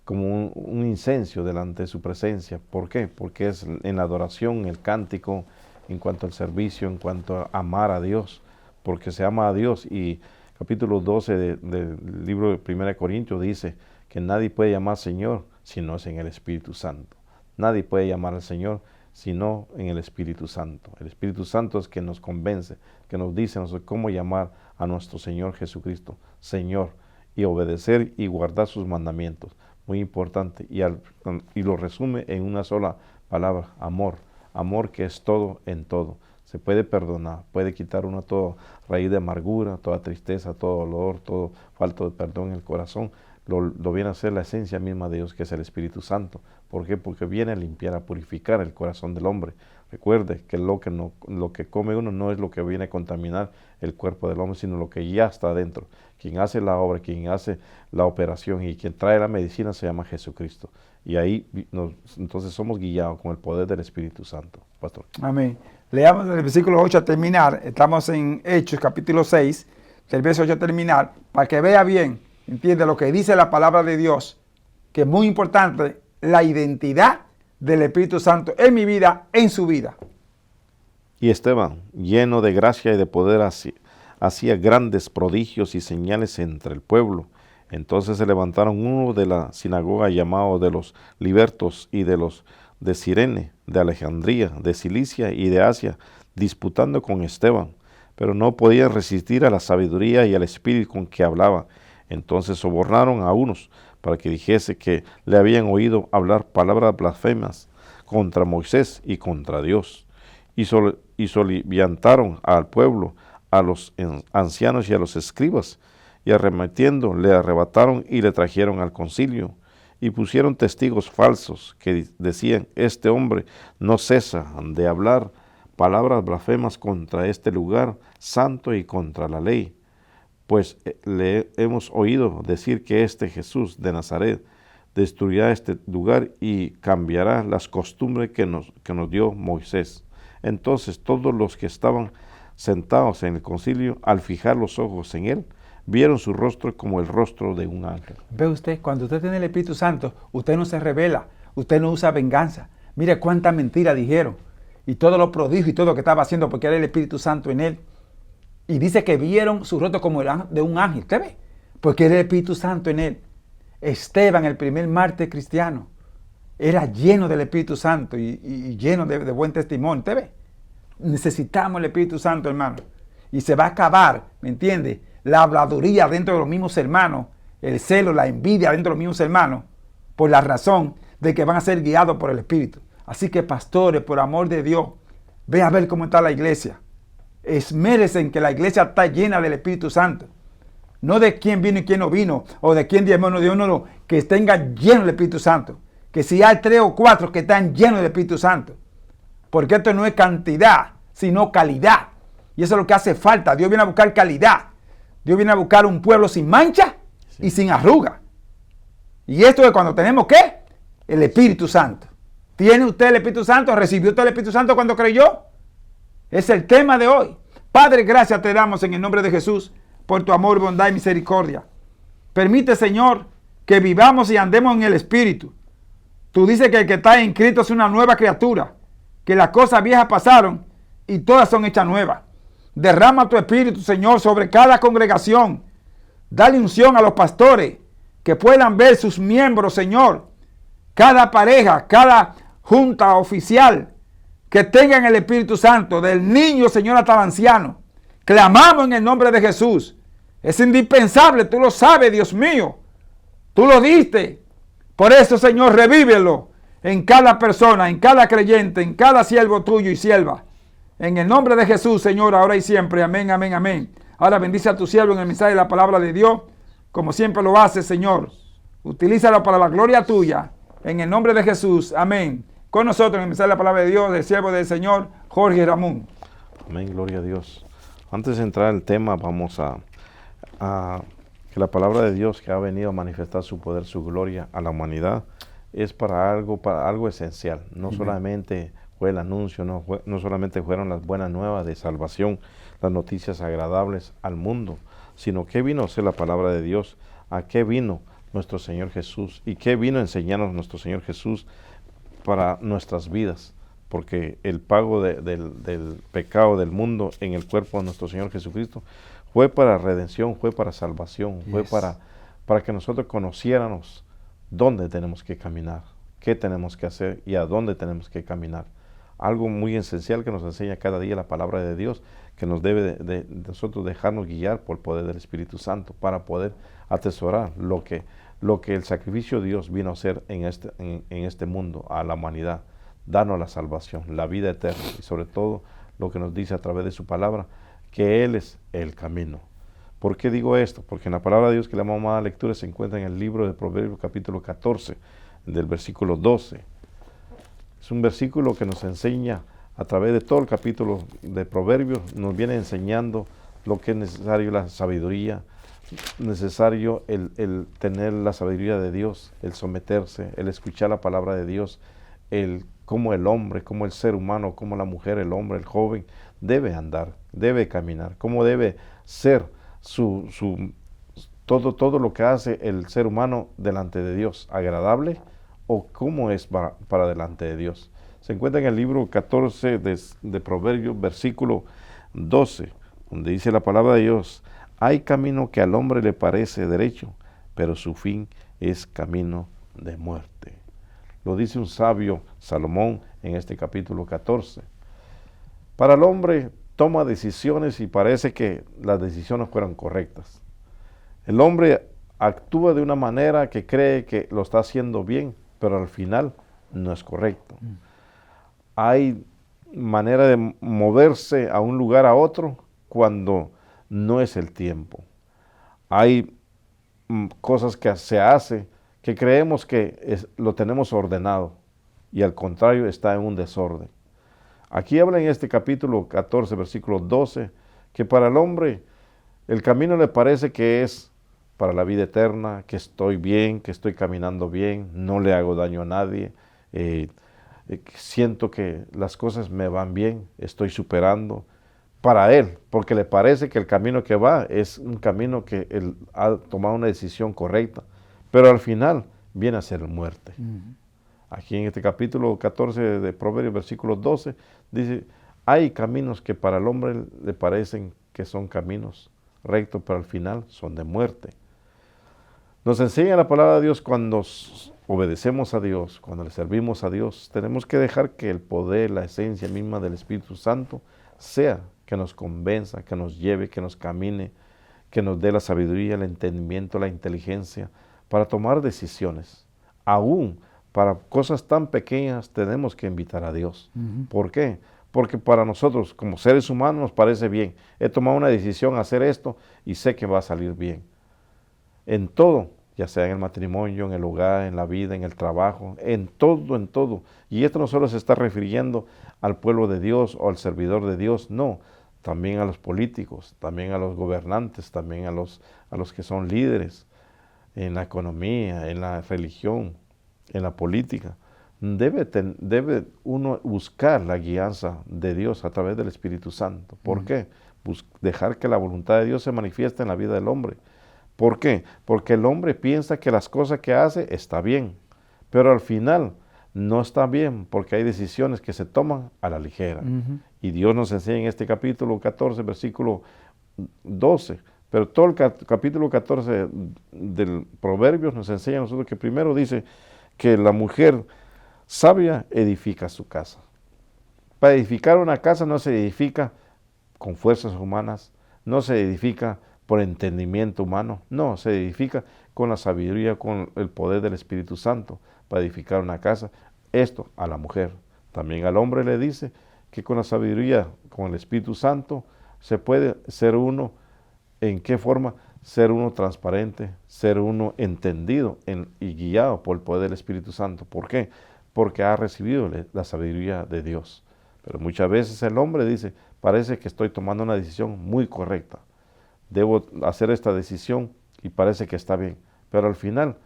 [SPEAKER 2] como un incenso delante de su presencia. ¿Por qué? Porque es en la adoración, el cántico, en cuanto al servicio, en cuanto a amar a Dios, porque se ama a Dios. Y capítulo 12 del libro de 1 Corintios dice que nadie puede llamar Señor si no es en el Espíritu Santo. Nadie puede llamar al Señor sino en el Espíritu Santo. El Espíritu Santo es que nos convence, que nos dice cómo llamar a nuestro Señor Jesucristo, Señor, y obedecer y guardar sus mandamientos. Muy importante. Y lo resume en una sola palabra, amor. Amor que es todo en todo. Se puede perdonar, puede quitar una toda raíz de amargura, toda tristeza, todo dolor, todo falta de perdón en el corazón. Lo viene a ser la esencia misma de Dios, que es el Espíritu Santo. ¿Por qué? Porque viene a limpiar, a purificar el corazón del hombre. Recuerde que lo que come uno no es lo que viene a contaminar el cuerpo del hombre, sino lo que ya está adentro. Quien hace la obra, quien hace la operación y quien trae la medicina se llama Jesucristo. Y ahí entonces somos guiados con el poder del Espíritu Santo. Pastor.
[SPEAKER 1] Amén. Leamos el versículo 8 a terminar. Estamos en Hechos, capítulo 6, del verso 8 a terminar, para que vea bien, entiende lo que dice la palabra de Dios, que es muy importante, la identidad del Espíritu Santo en mi vida, en su vida.
[SPEAKER 2] Y Esteban, lleno de gracia y de poder, hacía grandes prodigios y señales entre el pueblo. Entonces se levantaron uno de la sinagoga llamado de los libertos y de los de Cirene, de Alejandría, de Cilicia y de Asia, disputando con Esteban, pero no podían resistir a la sabiduría y al espíritu con que hablaba. Entonces sobornaron a unos para que dijese que le habían oído hablar palabras blasfemas contra Moisés y contra Dios. Y soliviantaron al pueblo, a los ancianos y a los escribas, y arremetiendo le arrebataron y le trajeron al concilio. Y pusieron testigos falsos que decían, este hombre no cesa de hablar palabras blasfemas contra este lugar santo y contra la ley. Pues le hemos oído decir que este Jesús de Nazaret destruirá este lugar y cambiará las costumbres que nos dio Moisés. Entonces todos los que estaban sentados en el concilio, al fijar los ojos en él, vieron su rostro como el rostro de un ángel.
[SPEAKER 1] Ve usted, cuando usted tiene el Espíritu Santo, usted no se revela, usted no usa venganza. Mire cuánta mentira dijeron y todo lo prodigio y todo lo que estaba haciendo porque era el Espíritu Santo en él. Y dice que vieron su rostro como el de un ángel. ¿Usted ve? Porque era el Espíritu Santo en él. Esteban, el primer mártir cristiano, era lleno del Espíritu Santo y lleno de buen testimonio. ¿Usted ve? Necesitamos el Espíritu Santo, hermano. Y se va a acabar, ¿me entiende? La habladuría dentro de los mismos hermanos, el celo, la envidia dentro de los mismos hermanos, por la razón de que van a ser guiados por el Espíritu. Así que, pastores, por amor de Dios, ve a ver cómo está la iglesia. Esmérense en que la iglesia está llena del Espíritu Santo. No de quién vino y quién no vino, o de quién diezmó o no dio, no, que tengan lleno del Espíritu Santo. Que si hay 3 o 4 que están llenos del Espíritu Santo. Porque esto no es cantidad, sino calidad. Y eso es lo que hace falta. Dios viene a buscar calidad. Dios viene a buscar un pueblo sin mancha y sin arruga. Y esto es cuando tenemos, ¿qué? El Espíritu Santo. ¿Tiene usted el Espíritu Santo? ¿Recibió usted el Espíritu Santo cuando creyó? Es el tema de hoy. Padre, gracias te damos en el nombre de Jesús por tu amor, bondad y misericordia. Permite, Señor, que vivamos y andemos en el Espíritu. Tú dices que el que está en Cristo es una nueva criatura, que las cosas viejas pasaron y todas son hechas nuevas. Derrama tu Espíritu, Señor, sobre cada congregación. Dale unción a los pastores, que puedan ver sus miembros, Señor, cada pareja, cada junta oficial, que tengan el Espíritu Santo, del niño, Señor, hasta el anciano. Clamamos en el nombre de Jesús. Es indispensable, tú lo sabes, Dios mío. Tú lo diste. Por eso, Señor, revívelo en cada persona, en cada creyente, en cada siervo tuyo y sierva. En el nombre de Jesús, Señor, ahora y siempre. Amén, amén, amén. Ahora bendice a tu siervo en el mensaje de la palabra de Dios, como siempre lo hace, Señor. Utilízalo para la gloria tuya. En el nombre de Jesús. Amén. Con nosotros en el mensaje de la palabra de Dios, el siervo del Señor, Jorge Ramón.
[SPEAKER 2] Amén, gloria a Dios. Antes de entrar al tema, vamos a que la palabra de Dios que ha venido a manifestar su poder, su gloria a la humanidad, es para algo esencial. No solamente fue el anuncio, no solamente fueron las buenas nuevas de salvación, las noticias agradables al mundo, sino que vino a ser la palabra de Dios, a qué vino nuestro Señor Jesús y qué vino a enseñarnos nuestro Señor Jesús para nuestras vidas, porque el pago del pecado del mundo en el cuerpo de nuestro Señor Jesucristo fue para redención, fue para salvación, fue para que nosotros conociéramos dónde tenemos que caminar, qué tenemos que hacer y a dónde tenemos que caminar. Algo muy esencial que nos enseña cada día la palabra de Dios, que nos debe de nosotros dejarnos guiar por el poder del Espíritu Santo para poder atesorar lo que el sacrificio de Dios vino a hacer en este mundo, a la humanidad, darnos la salvación, la vida eterna y sobre todo lo que nos dice a través de su palabra, que Él es el camino. ¿Por qué digo esto? Porque en la palabra de Dios que le vamos a dar lectura se encuentra en el libro de Proverbios capítulo 14, del versículo 12. Es un versículo que nos enseña a través de todo el capítulo de Proverbios, nos viene enseñando lo que es necesario la sabiduría, necesario el tener la sabiduría de Dios, el someterse, el escuchar la palabra de Dios, cómo el hombre, cómo el ser humano, cómo la mujer, el hombre, el joven, debe andar, debe caminar, cómo debe ser todo lo que hace el ser humano delante de Dios, agradable o cómo es para delante de Dios. Se encuentra en el libro 14 de Proverbios, versículo 12, donde dice la palabra de Dios: hay camino que al hombre le parece derecho, pero su fin es camino de muerte. Lo dice un sabio, Salomón, en este capítulo 14. Para el hombre toma decisiones y parece que las decisiones fueron correctas. El hombre actúa de una manera que cree que lo está haciendo bien, pero al final no es correcto. Hay manera de moverse a un lugar a otro cuando no es el tiempo. Hay cosas que se hace que creemos que lo tenemos ordenado y al contrario está en un desorden. Aquí habla en este capítulo 14, versículo 12, que para el hombre el camino le parece que es para la vida eterna, que estoy bien, que estoy caminando bien, no le hago daño a nadie, siento que las cosas me van bien, estoy superando. Para él, porque le parece que el camino que va es un camino que él ha tomado una decisión correcta, pero al final viene a ser muerte. Aquí en este capítulo 14 de Proverbios, versículo 12, dice: hay caminos que para el hombre le parecen que son caminos rectos, pero al final son de muerte. Nos enseña la palabra de Dios cuando obedecemos a Dios, cuando le servimos a Dios, tenemos que dejar que el poder, la esencia misma del Espíritu Santo sea que nos convenza, que nos lleve, que nos camine, que nos dé la sabiduría, el entendimiento, la inteligencia para tomar decisiones. Aún para cosas tan pequeñas tenemos que invitar a Dios. ¿Por qué? Porque para nosotros como seres humanos nos parece bien. He tomado una decisión a hacer esto y sé que va a salir bien. En todo, ya sea en el matrimonio, en el hogar, en la vida, en el trabajo, en todo, en todo. Y esto no solo se está refiriendo al pueblo de Dios o al servidor de Dios, no, también a los políticos, también a los gobernantes, también a los que son líderes en la economía, en la religión, en la política. Debe uno buscar la guianza de Dios a través del Espíritu Santo. ¿Por qué? dejar que la voluntad de Dios se manifieste en la vida del hombre. ¿Por qué? Porque el hombre piensa que las cosas que hace está bien, pero al final no está bien porque hay decisiones que se toman a la ligera. Y Dios nos enseña en este capítulo 14, versículo 12, pero todo el capítulo 14 del Proverbios nos enseña a nosotros que primero dice que la mujer sabia edifica su casa. Para edificar una casa no se edifica con fuerzas humanas, no se edifica por entendimiento humano, no, se edifica con la sabiduría, con el poder del Espíritu Santo para edificar una casa. Esto a la mujer. También al hombre le dice que con la sabiduría, con el Espíritu Santo, se puede ser uno, ¿en qué forma? Ser uno transparente, ser uno entendido y guiado por el poder del Espíritu Santo. ¿Por qué? Porque ha recibido la sabiduría de Dios. Pero muchas veces el hombre dice, parece que estoy tomando una decisión muy correcta. Debo hacer esta decisión y parece que está bien. Pero al final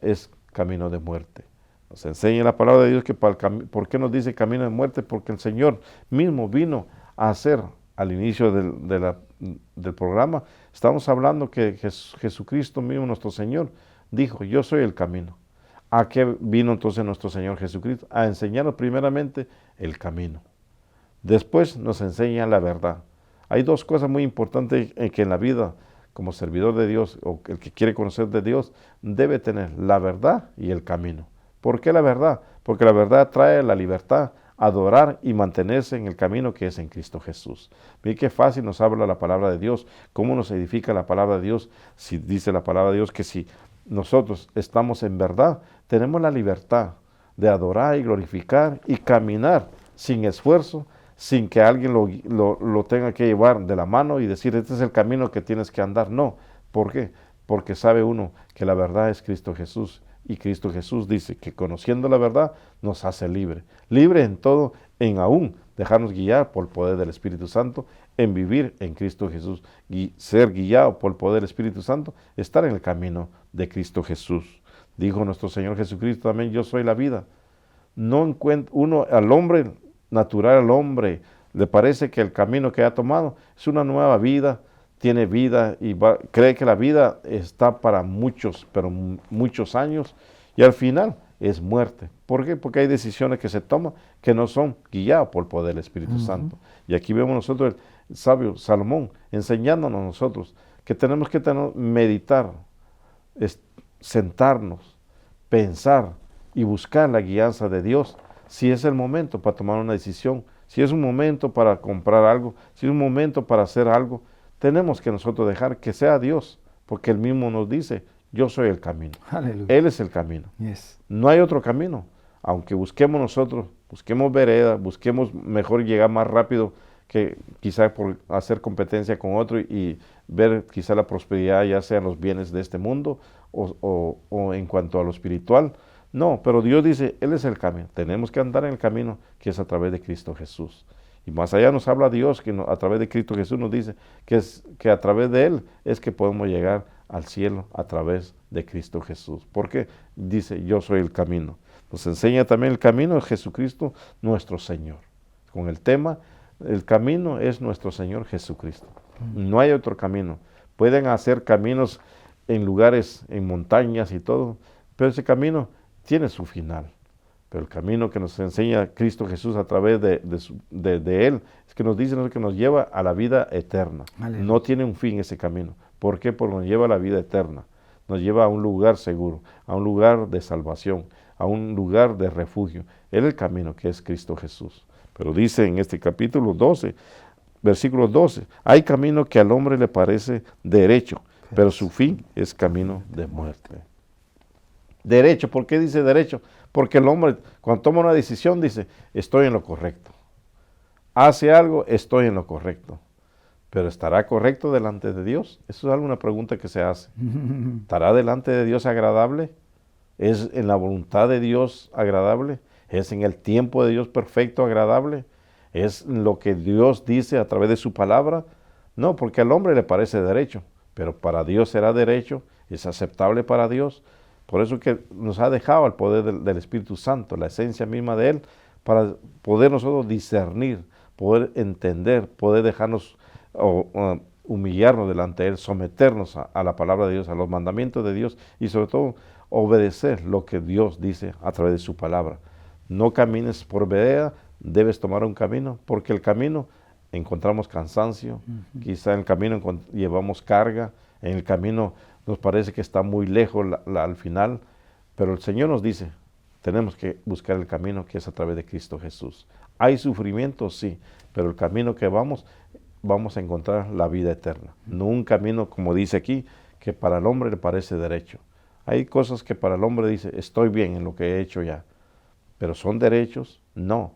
[SPEAKER 2] es camino de muerte. Nos enseña la palabra de Dios que ¿por qué nos dice camino de muerte? Porque el Señor mismo vino a hacer al inicio del programa. Estamos hablando que Jesucristo mismo, nuestro Señor, dijo, yo soy el camino. ¿A qué vino entonces nuestro Señor Jesucristo? A enseñarnos primeramente el camino. Después nos enseña la verdad. Hay dos cosas muy importantes en que en la vida, como servidor de Dios, o el que quiere conocer de Dios, debe tener la verdad y el camino. ¿Por qué la verdad? Porque la verdad trae la libertad, adorar y mantenerse en el camino que es en Cristo Jesús. Miren qué fácil nos habla la palabra de Dios, cómo nos edifica la palabra de Dios, si dice la palabra de Dios que si nosotros estamos en verdad, tenemos la libertad de adorar y glorificar y caminar sin esfuerzo, sin que alguien lo tenga que llevar de la mano y decir, este es el camino que tienes que andar. No, ¿por qué? Porque sabe uno que la verdad es Cristo Jesús. Y Cristo Jesús dice que conociendo la verdad nos hace libre. Libre en todo, en aún dejarnos guiar por el poder del Espíritu Santo, en vivir en Cristo Jesús. Y ser guiado por el poder del Espíritu Santo, estar en el camino de Cristo Jesús. Dijo nuestro Señor Jesucristo también, yo soy la vida. No encuentra uno al hombre natural, al hombre, le parece que el camino que ha tomado es una nueva vida, tiene vida y cree que la vida está para muchos, pero muchos años, y al final es muerte. ¿Por qué? Porque hay decisiones que se toman que no son guiadas por el poder del Espíritu Santo. Y aquí vemos nosotros el sabio Salomón enseñándonos nosotros que tenemos que meditar, sentarnos, pensar y buscar la guianza de Dios. Si es el momento para tomar una decisión, si es un momento para comprar algo, si es un momento para hacer algo, tenemos que nosotros dejar que sea Dios, porque Él mismo nos dice, yo soy el camino.
[SPEAKER 1] Aleluya.
[SPEAKER 2] Él es el camino.
[SPEAKER 1] Yes.
[SPEAKER 2] No hay otro camino. Aunque busquemos nosotros, busquemos vereda, busquemos mejor llegar más rápido que quizá por hacer competencia con otro y ver quizá la prosperidad, ya sea en los bienes de este mundo o en cuanto a lo espiritual. No, pero Dios dice, Él es el camino. Tenemos que andar en el camino que es a través de Cristo Jesús. Y más allá nos habla Dios, que a través de Cristo Jesús nos dice que a través de Él es que podemos llegar al cielo a través de Cristo Jesús. ¿Por qué? Dice, yo soy el camino. Nos enseña también el camino de Jesucristo, nuestro Señor. Con el tema, el camino es nuestro Señor Jesucristo. No hay otro camino. Pueden hacer caminos en lugares, en montañas y todo, pero ese camino tiene su final. Pero el camino que nos enseña Cristo Jesús a través de Él, es que nos dice que nos lleva a la vida eterna. Aleluya. No tiene un fin ese camino. ¿Por qué? Porque nos lleva a la vida eterna. Nos lleva a un lugar seguro, a un lugar de salvación, a un lugar de refugio. Él es el camino que es Cristo Jesús. Pero dice en este capítulo 12, versículo 12, hay camino que al hombre le parece derecho, pero su fin es camino de muerte. Derecho, ¿por qué dice derecho? Porque el hombre, cuando toma una decisión, dice, estoy en lo correcto. Hace algo, estoy en lo correcto. Pero ¿estará correcto delante de Dios? Eso es alguna pregunta que se hace. ¿Estará delante de Dios agradable? ¿Es en la voluntad de Dios agradable? ¿Es en el tiempo de Dios perfecto agradable? ¿Es lo que Dios dice a través de su palabra? No, porque al hombre le parece derecho, pero para Dios será derecho, es aceptable para Dios. Por eso que nos ha dejado el poder del Espíritu Santo, la esencia misma de Él, para poder nosotros discernir, poder entender, poder dejarnos o humillarnos delante de Él, someternos a la palabra de Dios, a los mandamientos de Dios y sobre todo obedecer lo que Dios dice a través de su palabra. No camines por vereda, debes tomar un camino, porque el camino encontramos cansancio, quizá en el camino llevamos carga, en el camino nos parece que está muy lejos al final, pero el Señor nos dice, tenemos que buscar el camino que es a través de Cristo Jesús. ¿Hay sufrimiento? Sí, pero el camino que vamos a encontrar la vida eterna. No un camino, como dice aquí, que para el hombre le parece derecho. Hay cosas que para el hombre dice, estoy bien en lo que he hecho ya, pero ¿son derechos? No.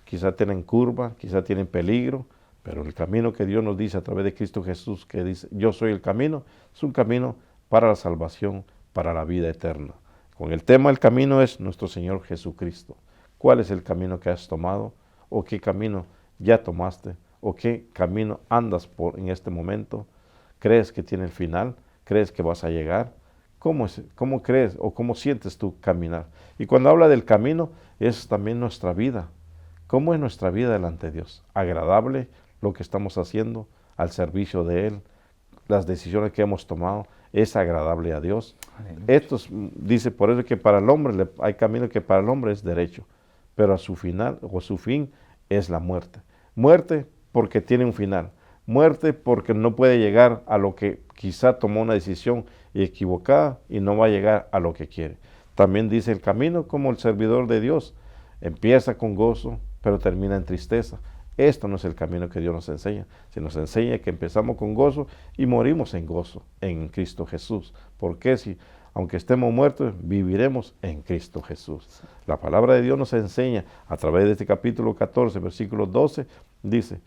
[SPEAKER 2] Quizá tienen curva, quizá tienen peligro, pero el camino que Dios nos dice a través de Cristo Jesús, que dice, yo soy el camino, es un camino para la salvación, para la vida eterna. Con el tema del camino es nuestro Señor Jesucristo. ¿Cuál es el camino que has tomado? ¿O qué camino ya tomaste? ¿O qué camino andas por en este momento? ¿Crees que tiene el final? ¿Crees que vas a llegar? ¿Cómo crees o cómo sientes tú caminar? Y cuando habla del camino, es también nuestra vida. ¿Cómo es nuestra vida delante de Dios? ¿Agradable lo que estamos haciendo al servicio de Él? ¿Las decisiones que hemos tomado es agradable a Dios? Esto dice por eso que para el hombre hay camino que para el hombre es derecho, pero a su final o su fin es la muerte. Muerte porque tiene un final. Muerte porque no puede llegar a lo que quizá tomó una decisión equivocada y no va a llegar a lo que quiere. También dice el camino como el servidor de Dios. Empieza con gozo, pero termina en tristeza. Esto no es el camino que Dios nos enseña. Se nos enseña que empezamos con gozo y morimos en gozo en Cristo Jesús. Porque si, aunque estemos muertos, viviremos en Cristo Jesús. La palabra de Dios nos enseña a través de este capítulo 14, versículo 12, dice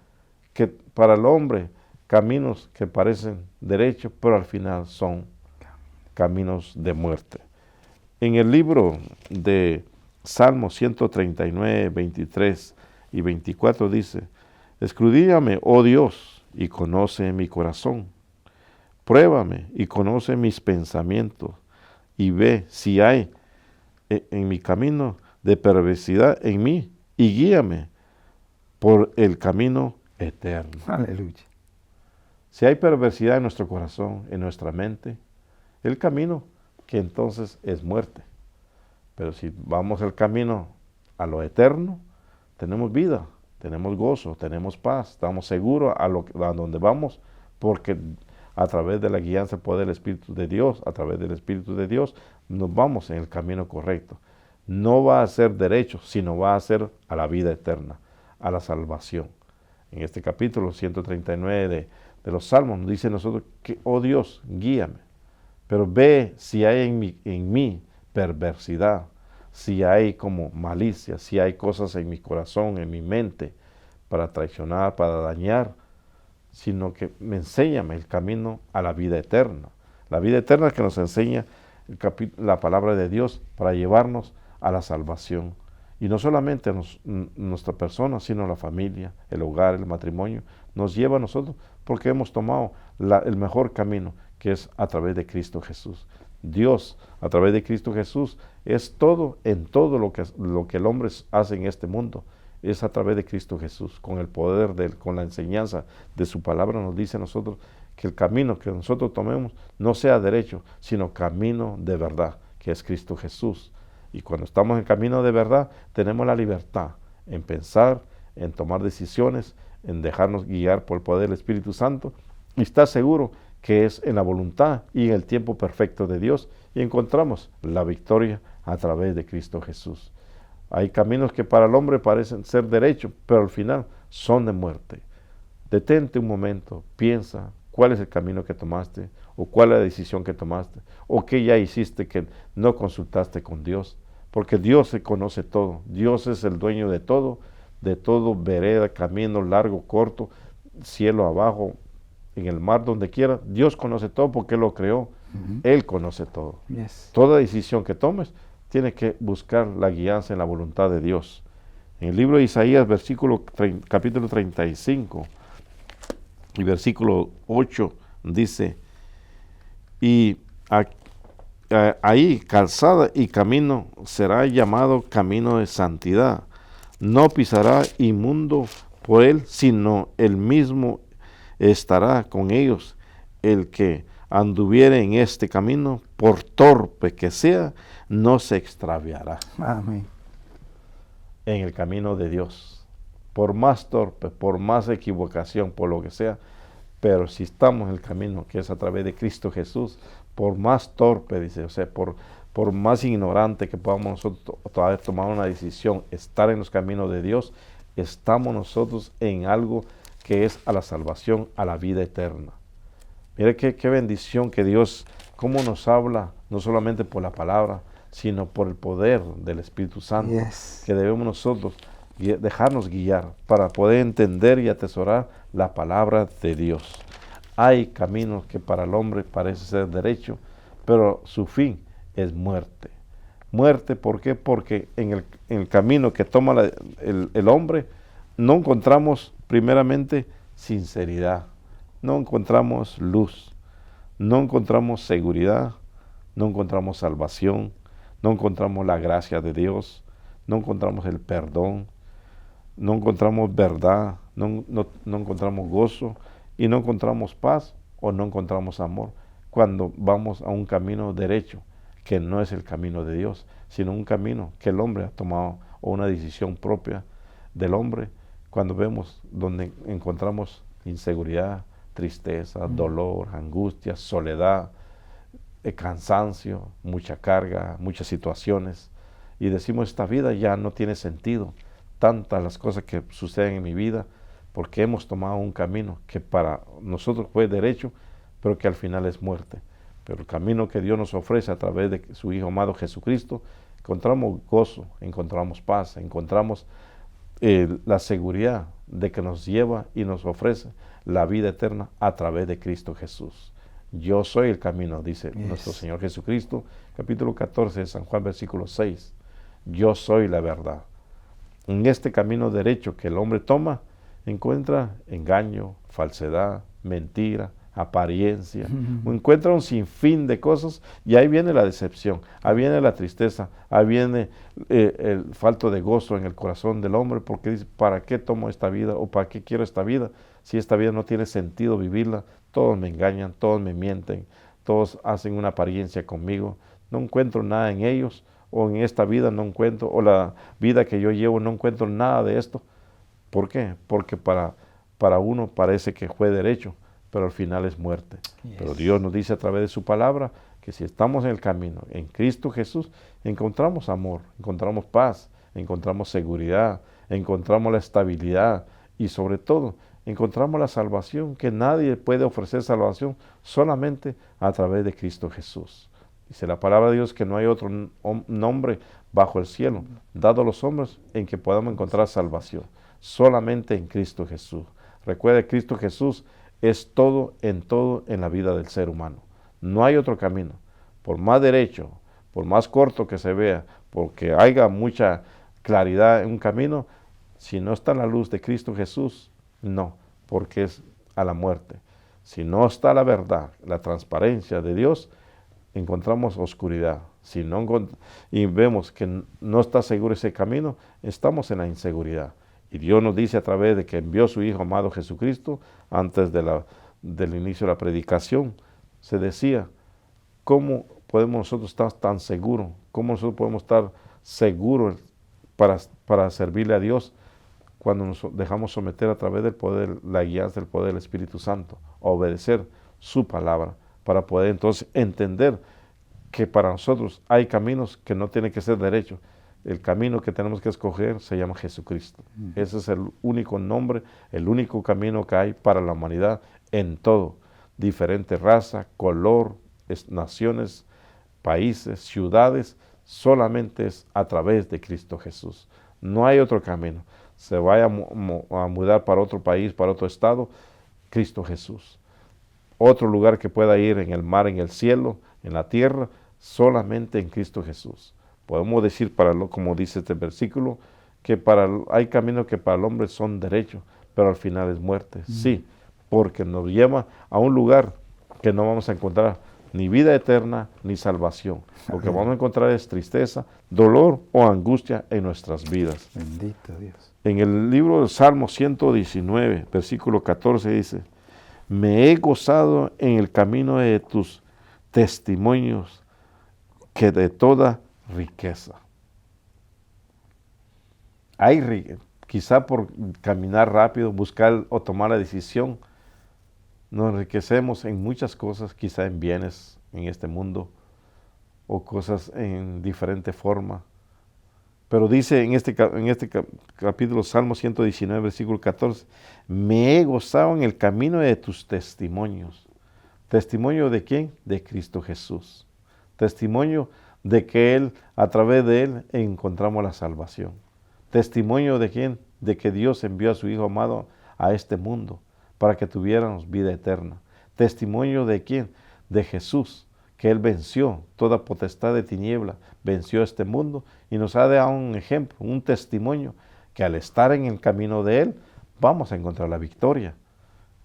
[SPEAKER 2] que para el hombre caminos que parecen derechos, pero al final son caminos de muerte. En el libro de Salmos 139, 23 y 24 dice, escudriñame, oh Dios, y conoce mi corazón. Pruébame y conoce mis pensamientos, y ve si hay en mi camino de perversidad en mí, y guíame por el camino eterno.
[SPEAKER 1] Aleluya.
[SPEAKER 2] Si hay perversidad en nuestro corazón, en nuestra mente, el camino que entonces es muerte. Pero si vamos el camino a lo eterno, tenemos vida, tenemos gozo, tenemos paz, estamos seguros a donde vamos, porque a través de la guianza, el poder del Espíritu de Dios, a través del Espíritu de Dios, nos vamos en el camino correcto. No va a ser derecho, sino va a ser a la vida eterna, a la salvación. En este capítulo 139 de los Salmos nos dice nosotros que, oh Dios, guíame, pero ve si hay en mí perversidad, si hay como malicia, si hay cosas en mi corazón, en mi mente, para traicionar, para dañar, sino que enséñame el camino a la vida eterna. La vida eterna que nos enseña la palabra de Dios para llevarnos a la salvación. Y no solamente nuestra persona, sino la familia, el hogar, el matrimonio, nos lleva a nosotros porque hemos tomado el mejor camino, que es a través de Cristo Jesús. Dios, a través de Cristo Jesús, es todo en todo lo que el hombre hace en este mundo. Es a través de Cristo Jesús, con el poder con la enseñanza de su palabra, nos dice a nosotros que el camino que nosotros tomemos no sea derecho, sino camino de verdad, que es Cristo Jesús. Y cuando estamos en camino de verdad, tenemos la libertad en pensar, en tomar decisiones, en dejarnos guiar por el poder del Espíritu Santo, y estar seguro que es en la voluntad y en el tiempo perfecto de Dios, y encontramos la victoria a través de Cristo Jesús. Hay caminos que para el hombre parecen ser derechos, pero al final son de muerte. Detente un momento, piensa cuál es el camino que tomaste, o cuál es la decisión que tomaste, o qué ya hiciste que no consultaste con Dios, porque Dios se conoce todo. Dios es el dueño de todo, vereda, camino largo, corto, cielo abajo, en el mar, donde quiera. Dios conoce todo porque Él lo creó. Él conoce todo.
[SPEAKER 1] Yes.
[SPEAKER 2] Toda decisión que tomes, tienes que buscar la guianza en la voluntad de Dios. En el libro de Isaías, capítulo 35 y versículo 8, dice, y ahí calzada y camino será llamado camino de santidad. No pisará inmundo por él, sino el mismo estará con ellos el que anduviere en este camino, por torpe que sea, no se extraviará.
[SPEAKER 1] Amén.
[SPEAKER 2] En el camino de Dios, por más torpe, por más equivocación, por lo que sea, pero si estamos en el camino que es a través de Cristo Jesús, por más torpe, dice, o sea, por más ignorante que podamos nosotros todavía tomar una decisión, estar en los caminos de Dios, estamos nosotros en algo que es a la salvación, a la vida eterna. Mire qué bendición que Dios, cómo nos habla, no solamente por la palabra, sino por el poder del Espíritu Santo, que debemos nosotros dejarnos guiar para poder entender y atesorar la palabra de Dios. Hay caminos que para el hombre parece ser derecho, pero su fin es muerte. Muerte, ¿por qué? Porque en el camino que toma el hombre no encontramos primeramente sinceridad, no encontramos luz, no encontramos seguridad, no encontramos salvación, no encontramos la gracia de Dios, no encontramos el perdón, no encontramos verdad, no encontramos gozo y no encontramos paz o no encontramos amor cuando vamos a un camino derecho que no es el camino de Dios, sino un camino que el hombre ha tomado o una decisión propia del hombre, cuando vemos donde encontramos inseguridad, tristeza, dolor, angustia, soledad, cansancio, mucha carga, muchas situaciones, y decimos esta vida ya no tiene sentido, tantas las cosas que suceden en mi vida, porque hemos tomado un camino que para nosotros fue derecho, pero que al final es muerte. Pero el camino que Dios nos ofrece a través de su Hijo amado Jesucristo, encontramos gozo, encontramos paz, encontramos la seguridad de que nos lleva y nos ofrece la vida eterna a través de Cristo Jesús. Yo soy el camino, dice nuestro Señor Jesucristo, capítulo 14 de San Juan, versículo 6. Yo soy la verdad. En este camino derecho que el hombre toma, encuentra engaño, falsedad, mentira, apariencia, o encuentra un sinfín de cosas, y ahí viene la decepción, ahí viene la tristeza, ahí viene el falto de gozo en el corazón del hombre, porque dice, ¿para qué tomo esta vida? ¿O para qué quiero esta vida? Si esta vida no tiene sentido vivirla, todos me engañan, todos me mienten, todos hacen una apariencia conmigo, no encuentro nada en ellos, o en esta vida no encuentro, o la vida que yo llevo no encuentro nada de esto. ¿Por qué? Porque para uno parece que fue derecho, pero al final es muerte. Pero Dios nos dice a través de su palabra que si estamos en el camino, en Cristo Jesús, encontramos amor, encontramos paz, encontramos seguridad, encontramos la estabilidad y sobre todo encontramos la salvación, que nadie puede ofrecer salvación solamente a través de Cristo Jesús. Dice la palabra de Dios que no hay otro nombre bajo el cielo dado a los hombres en que podamos encontrar salvación, solamente en Cristo Jesús. Recuerde, Cristo Jesús es todo en la vida del ser humano. No hay otro camino. Por más derecho, por más corto que se vea, porque haya mucha claridad en un camino, si no está en la luz de Cristo Jesús, no, porque es a la muerte. Si no está la verdad, la transparencia de Dios, encontramos oscuridad. Si no y vemos que no está seguro ese camino, estamos en la inseguridad. Y Dios nos dice a través de que envió a su Hijo amado Jesucristo, antes del inicio de la predicación, se decía, ¿cómo podemos nosotros estar tan seguros? ¿Cómo nosotros podemos estar seguros para servirle a Dios cuando nos dejamos someter a través del poder, la guianza del poder del Espíritu Santo, a obedecer su palabra, para poder entonces entender que para nosotros hay caminos que no tienen que ser derechos? El camino que tenemos que escoger se llama Jesucristo. Ese es el único nombre, el único camino que hay para la humanidad en todo. Diferente raza, color, naciones, países, ciudades, solamente es a través de Cristo Jesús. No hay otro camino. Se vaya a mudar para otro país, para otro estado, Cristo Jesús. Otro lugar que pueda ir en el mar, en el cielo, en la tierra, solamente en Cristo Jesús. Podemos decir, como dice este versículo, que hay caminos que para el hombre son derechos, pero al final es muerte. Sí, porque nos lleva a un lugar que no vamos a encontrar ni vida eterna ni salvación. Lo que vamos a encontrar es tristeza, dolor o angustia en nuestras vidas.
[SPEAKER 1] Bendito Dios.
[SPEAKER 2] En el libro del Salmo 119, versículo 14 dice, Me he gozado en el camino de tus testimonios que de toda riqueza. Quizá por caminar rápido, buscar o tomar la decisión, nos enriquecemos en muchas cosas, quizá en bienes en este mundo o cosas en diferente forma. Pero dice en este capítulo, Salmo 119, versículo 14, me he gozado en el camino de tus testimonios. ¿Testimonio de quién? De Cristo Jesús. Testimonio de que a través de Él encontramos la salvación. Testimonio de quién? De que Dios envió a su Hijo amado a este mundo para que tuviéramos vida eterna. Testimonio de quién? De Jesús, que Él venció toda potestad de tiniebla, venció este mundo y nos ha dado un ejemplo, un testimonio, que al estar en el camino de Él, vamos a encontrar la victoria.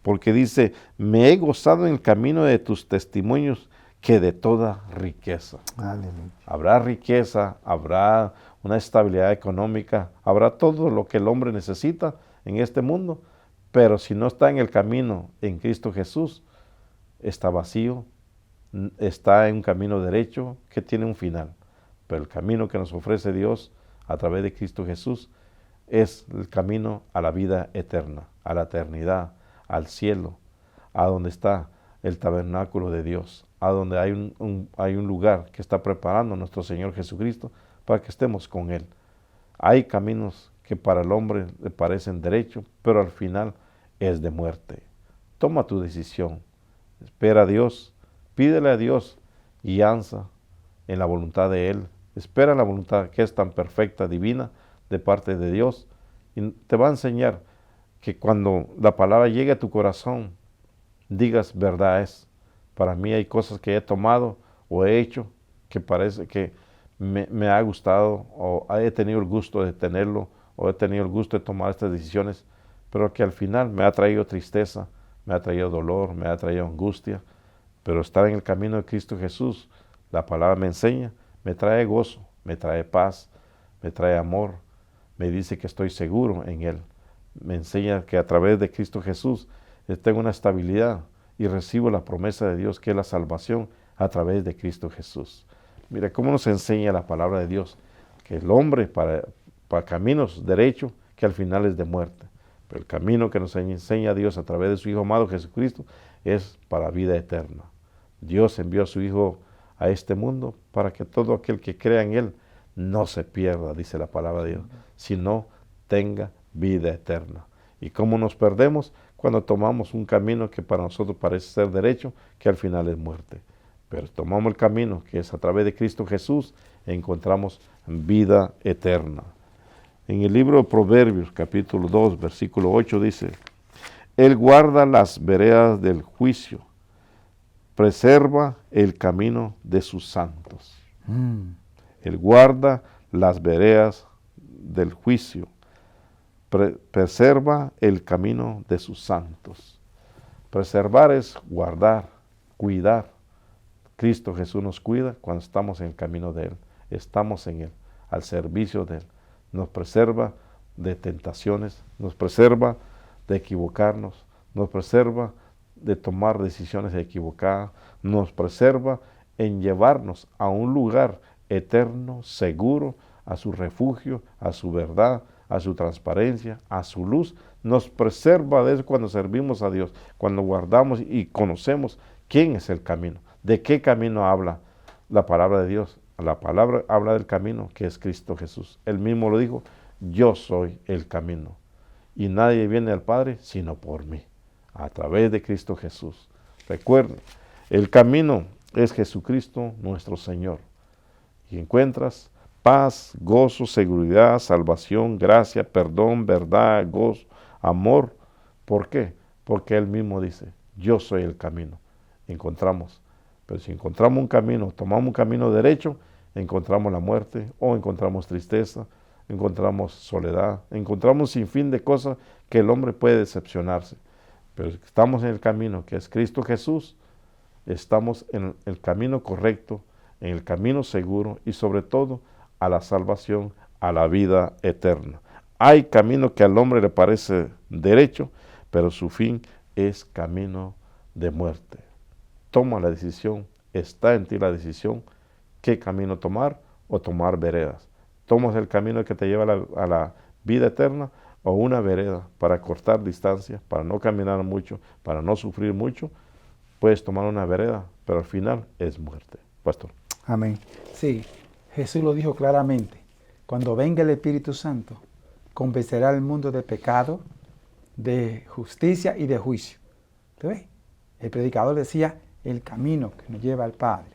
[SPEAKER 2] Porque dice, me he gozado en el camino de tus testimonios que de toda riqueza.
[SPEAKER 1] Aleluya.
[SPEAKER 2] Habrá riqueza, habrá una estabilidad económica, habrá todo lo que el hombre necesita en este mundo, pero si no está en el camino en Cristo Jesús, está vacío, está en un camino derecho que tiene un final. Pero el camino que nos ofrece Dios a través de Cristo Jesús es el camino a la vida eterna, a la eternidad, al cielo, a donde está el tabernáculo de Dios, a donde hay un lugar que está preparando nuestro Señor Jesucristo para que estemos con Él. Hay caminos que para el hombre le parecen derechos, pero al final es de muerte. Toma tu decisión, espera a Dios, pídele a Dios guianza en la voluntad de Él, espera la voluntad que es tan perfecta, divina, de parte de Dios, y te va a enseñar que cuando la palabra llegue a tu corazón, digas verdad es. Para mí hay cosas que he tomado o he hecho que parece que me ha gustado o he tenido el gusto de tenerlo o he tenido el gusto de tomar estas decisiones, pero que al final me ha traído tristeza, me ha traído dolor, me ha traído angustia. Pero estar en el camino de Cristo Jesús, la palabra me enseña, me trae gozo, me trae paz, me trae amor, me dice que estoy seguro en Él. Me enseña que a través de Cristo Jesús tengo una estabilidad y recibo la promesa de Dios que es la salvación a través de Cristo Jesús. Mira cómo nos enseña la palabra de Dios, que el hombre para caminos derechos, que al final es de muerte. Pero el camino que nos enseña Dios a través de su Hijo amado Jesucristo es para vida eterna. Dios envió a su Hijo a este mundo para que todo aquel que crea en Él no se pierda, dice la palabra de Dios, sino tenga vida eterna. ¿Y cómo nos perdemos? Cuando tomamos un camino que para nosotros parece ser derecho, que al final es muerte. Pero tomamos el camino que es a través de Cristo Jesús, encontramos vida eterna. En el libro de Proverbios, capítulo 2, versículo 8, dice, Él guarda las veredas del juicio, preserva el camino de sus santos. Él guarda las veredas del juicio, preserva el camino de sus santos. Preservar es guardar, cuidar. Cristo Jesús nos cuida cuando estamos en el camino de Él. Estamos en Él, al servicio de Él. Nos preserva de tentaciones, nos preserva de equivocarnos, nos preserva de tomar decisiones equivocadas, nos preserva en llevarnos a un lugar eterno, seguro, a su refugio, a su verdad, a su transparencia, a su luz. Nos preserva de eso cuando servimos a Dios, cuando guardamos y conocemos quién es el camino, de qué camino habla la palabra de Dios. La palabra habla del camino que es Cristo Jesús. Él mismo lo dijo, yo soy el camino y nadie viene al Padre sino por mí, a través de Cristo Jesús. Recuerden, el camino es Jesucristo nuestro Señor y encuentras paz, gozo, seguridad, salvación, gracia, perdón, verdad, gozo, amor. ¿Por qué? Porque Él mismo dice, yo soy el camino. Encontramos, pero si encontramos un camino, tomamos un camino derecho, encontramos la muerte o encontramos tristeza, encontramos soledad, encontramos un sinfín de cosas que el hombre puede decepcionarse. Pero si estamos en el camino que es Cristo Jesús, estamos en el camino correcto, en el camino seguro y sobre todo a la salvación, a la vida eterna. Hay camino que al hombre le parece derecho, pero su fin es camino de muerte. Toma la decisión, está en ti la decisión, qué camino tomar o tomar veredas. Tomas el camino que te lleva a la vida eterna o una vereda para cortar distancia, para no caminar mucho, para no sufrir mucho. Puedes tomar una vereda, pero al final es muerte. Pastor.
[SPEAKER 1] Amén. Sí, Jesús lo dijo claramente. Cuando venga el Espíritu Santo, convencerá al mundo de pecado, de justicia y de juicio. ¿Te ves? El predicador decía, el camino que nos lleva al Padre.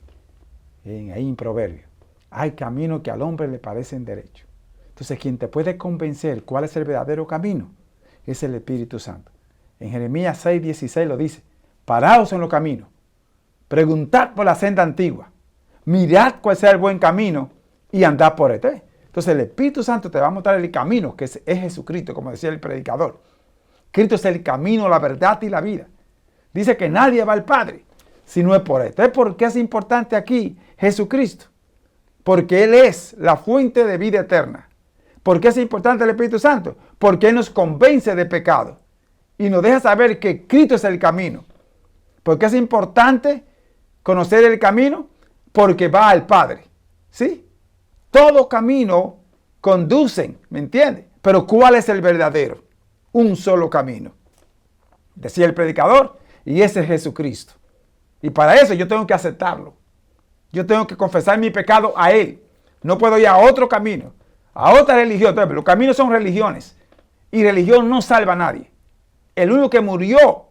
[SPEAKER 1] Ahí en Proverbios. Hay caminos que al hombre le parecen derechos. Entonces, quien te puede convencer cuál es el verdadero camino es el Espíritu Santo. En Jeremías 6:16 lo dice, paraos en los caminos, preguntad por la senda antigua, mirad cuál sea el buen camino y andad por él. Entonces el Espíritu Santo te va a mostrar el camino, que es Jesucristo, como decía el predicador. Cristo es el camino, la verdad y la vida. Dice que nadie va al Padre si no es por él. Entonces, ¿por qué es importante aquí Jesucristo? Porque Él es la fuente de vida eterna. ¿Por qué es importante el Espíritu Santo? Porque Él nos convence de pecado y nos deja saber que Cristo es el camino. ¿Por qué es importante conocer el camino? Porque va al Padre. ¿Sí? Todo camino conducen, ¿me entiendes? Pero ¿cuál es el verdadero? Un solo camino. Decía el predicador, y ese es Jesucristo. Y para eso yo tengo que aceptarlo. Yo tengo que confesar mi pecado a Él. No puedo ir a otro camino, a otra religión. Los caminos son religiones. Y religión no salva a nadie. El único que murió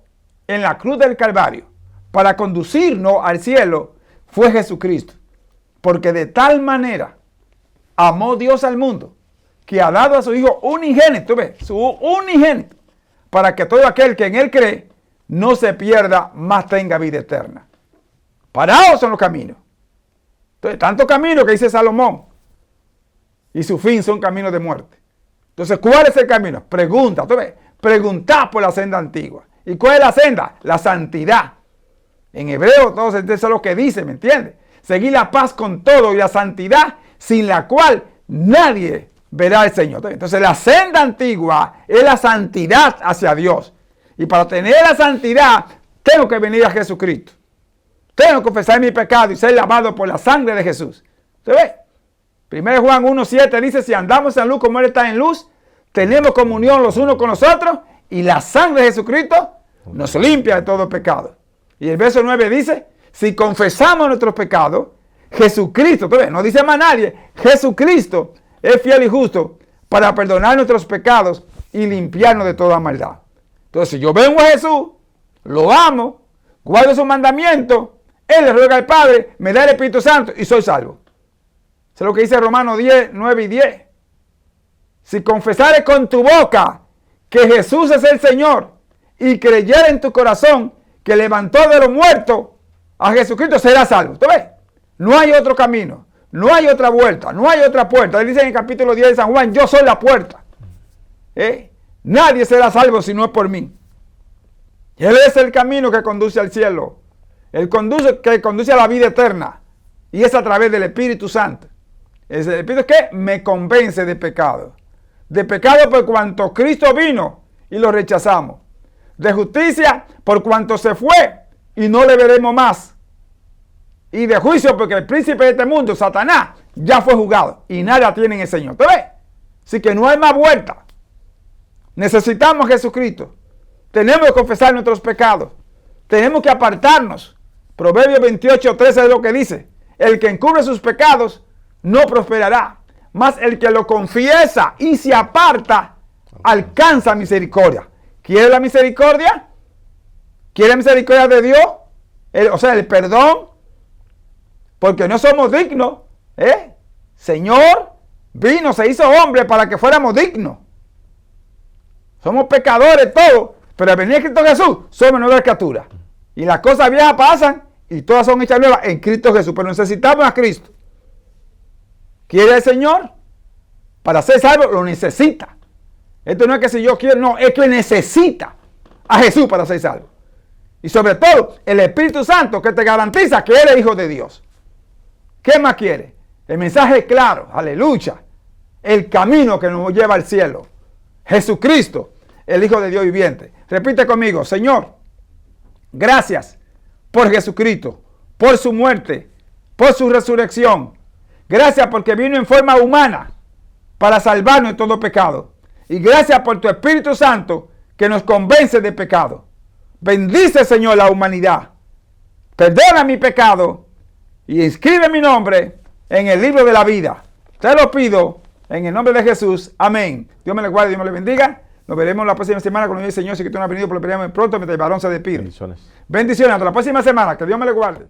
[SPEAKER 1] en la cruz del Calvario para conducirnos al cielo fue Jesucristo. Porque de tal manera amó Dios al mundo que ha dado a su Hijo unigénito, su unigénito, para que todo aquel que en Él cree no se pierda, mas tenga vida eterna. Parados son los caminos. Entonces, tantos caminos que dice Salomón, y su fin son caminos de muerte. Entonces, ¿cuál es el camino? Pregunta, preguntad por la senda antigua. ¿Y cuál es la senda? La santidad. En hebreo, todo eso es lo que dice, ¿me entiendes? Seguir la paz con todo y la santidad, sin la cual nadie verá al Señor. Entonces, la senda antigua es la santidad hacia Dios. Y para tener la santidad, tengo que venir a Jesucristo. Tengo que confesar mi pecado y ser lavado por la sangre de Jesús. ¿Usted ve? 1 Juan 1:7 dice, si andamos en luz como Él está en luz, tenemos comunión los unos con los otros y la sangre de Jesucristo nos limpia de todo pecado. Y el verso 9 dice, si confesamos nuestros pecados, Jesucristo, no dice más nadie, Jesucristo es fiel y justo para perdonar nuestros pecados y limpiarnos de toda maldad. Entonces, si yo vengo a Jesús, lo amo, guardo sus mandamientos, Él le ruega al Padre, me da el Espíritu Santo y soy salvo. Eso es lo que dice Romanos 10, 9 y 10. Si confesares con tu boca que Jesús es el Señor y creyeres en tu corazón que levantó de los muertos a Jesucristo, serás salvo. ¿Tú ves? No hay otro camino, no hay otra vuelta, no hay otra puerta. Él dice en el capítulo 10 de San Juan, yo soy la puerta. Nadie será salvo si no es por mí. Él es el camino que conduce al cielo. El que conduce a la vida eterna. Y es a través del Espíritu Santo. El Espíritu que me convence de pecado. De pecado por cuanto Cristo vino y lo rechazamos. De justicia por cuanto se fue y no le veremos más. Y de juicio porque el príncipe de este mundo, Satanás, ya fue juzgado. Y nada tiene en el Señor. ¿Te ves? Así que no hay más vuelta. Necesitamos a Jesucristo. Tenemos que confesar nuestros pecados. Tenemos que apartarnos. Proverbios 28:13 es lo que dice. El que encubre sus pecados no prosperará. Mas el que lo confiesa y se aparta alcanza misericordia. ¿Quiere la misericordia? ¿Quiere la misericordia de Dios? El perdón. Porque no somos dignos. Señor vino, se hizo hombre para que fuéramos dignos. Somos pecadores todos, pero al venir Cristo Jesús, somos nuevas criaturas. Y las cosas viejas pasan y todas son hechas nuevas en Cristo Jesús. Pero necesitamos a Cristo. ¿Quiere el Señor? Para ser salvo lo necesita. Esto no es que si yo quiero, no, es que necesita a Jesús para ser salvo. Y sobre todo, el Espíritu Santo que te garantiza que Él es Hijo de Dios. ¿Qué más quiere? El mensaje es claro, aleluya. El camino que nos lleva al cielo. Jesucristo, el Hijo de Dios viviente. Repite conmigo, Señor, Gracias por Jesucristo, por su muerte, por su resurrección. Gracias porque vino en forma humana para salvarnos de todo pecado. Y gracias por tu Espíritu Santo que nos convence de pecado. Bendice, Señor, la humanidad. Perdona mi pecado y inscribe mi nombre en el libro de la vida. Te lo pido en el nombre de Jesús. Amén. Dios me le guarde, Dios me le bendiga. Nos veremos la próxima semana con el Señor. Si que tú no has venido, por lo veremos pronto mientras el varón se despide.
[SPEAKER 2] Bendiciones.
[SPEAKER 1] Bendiciones. Hasta la próxima semana. Que Dios me le guarde.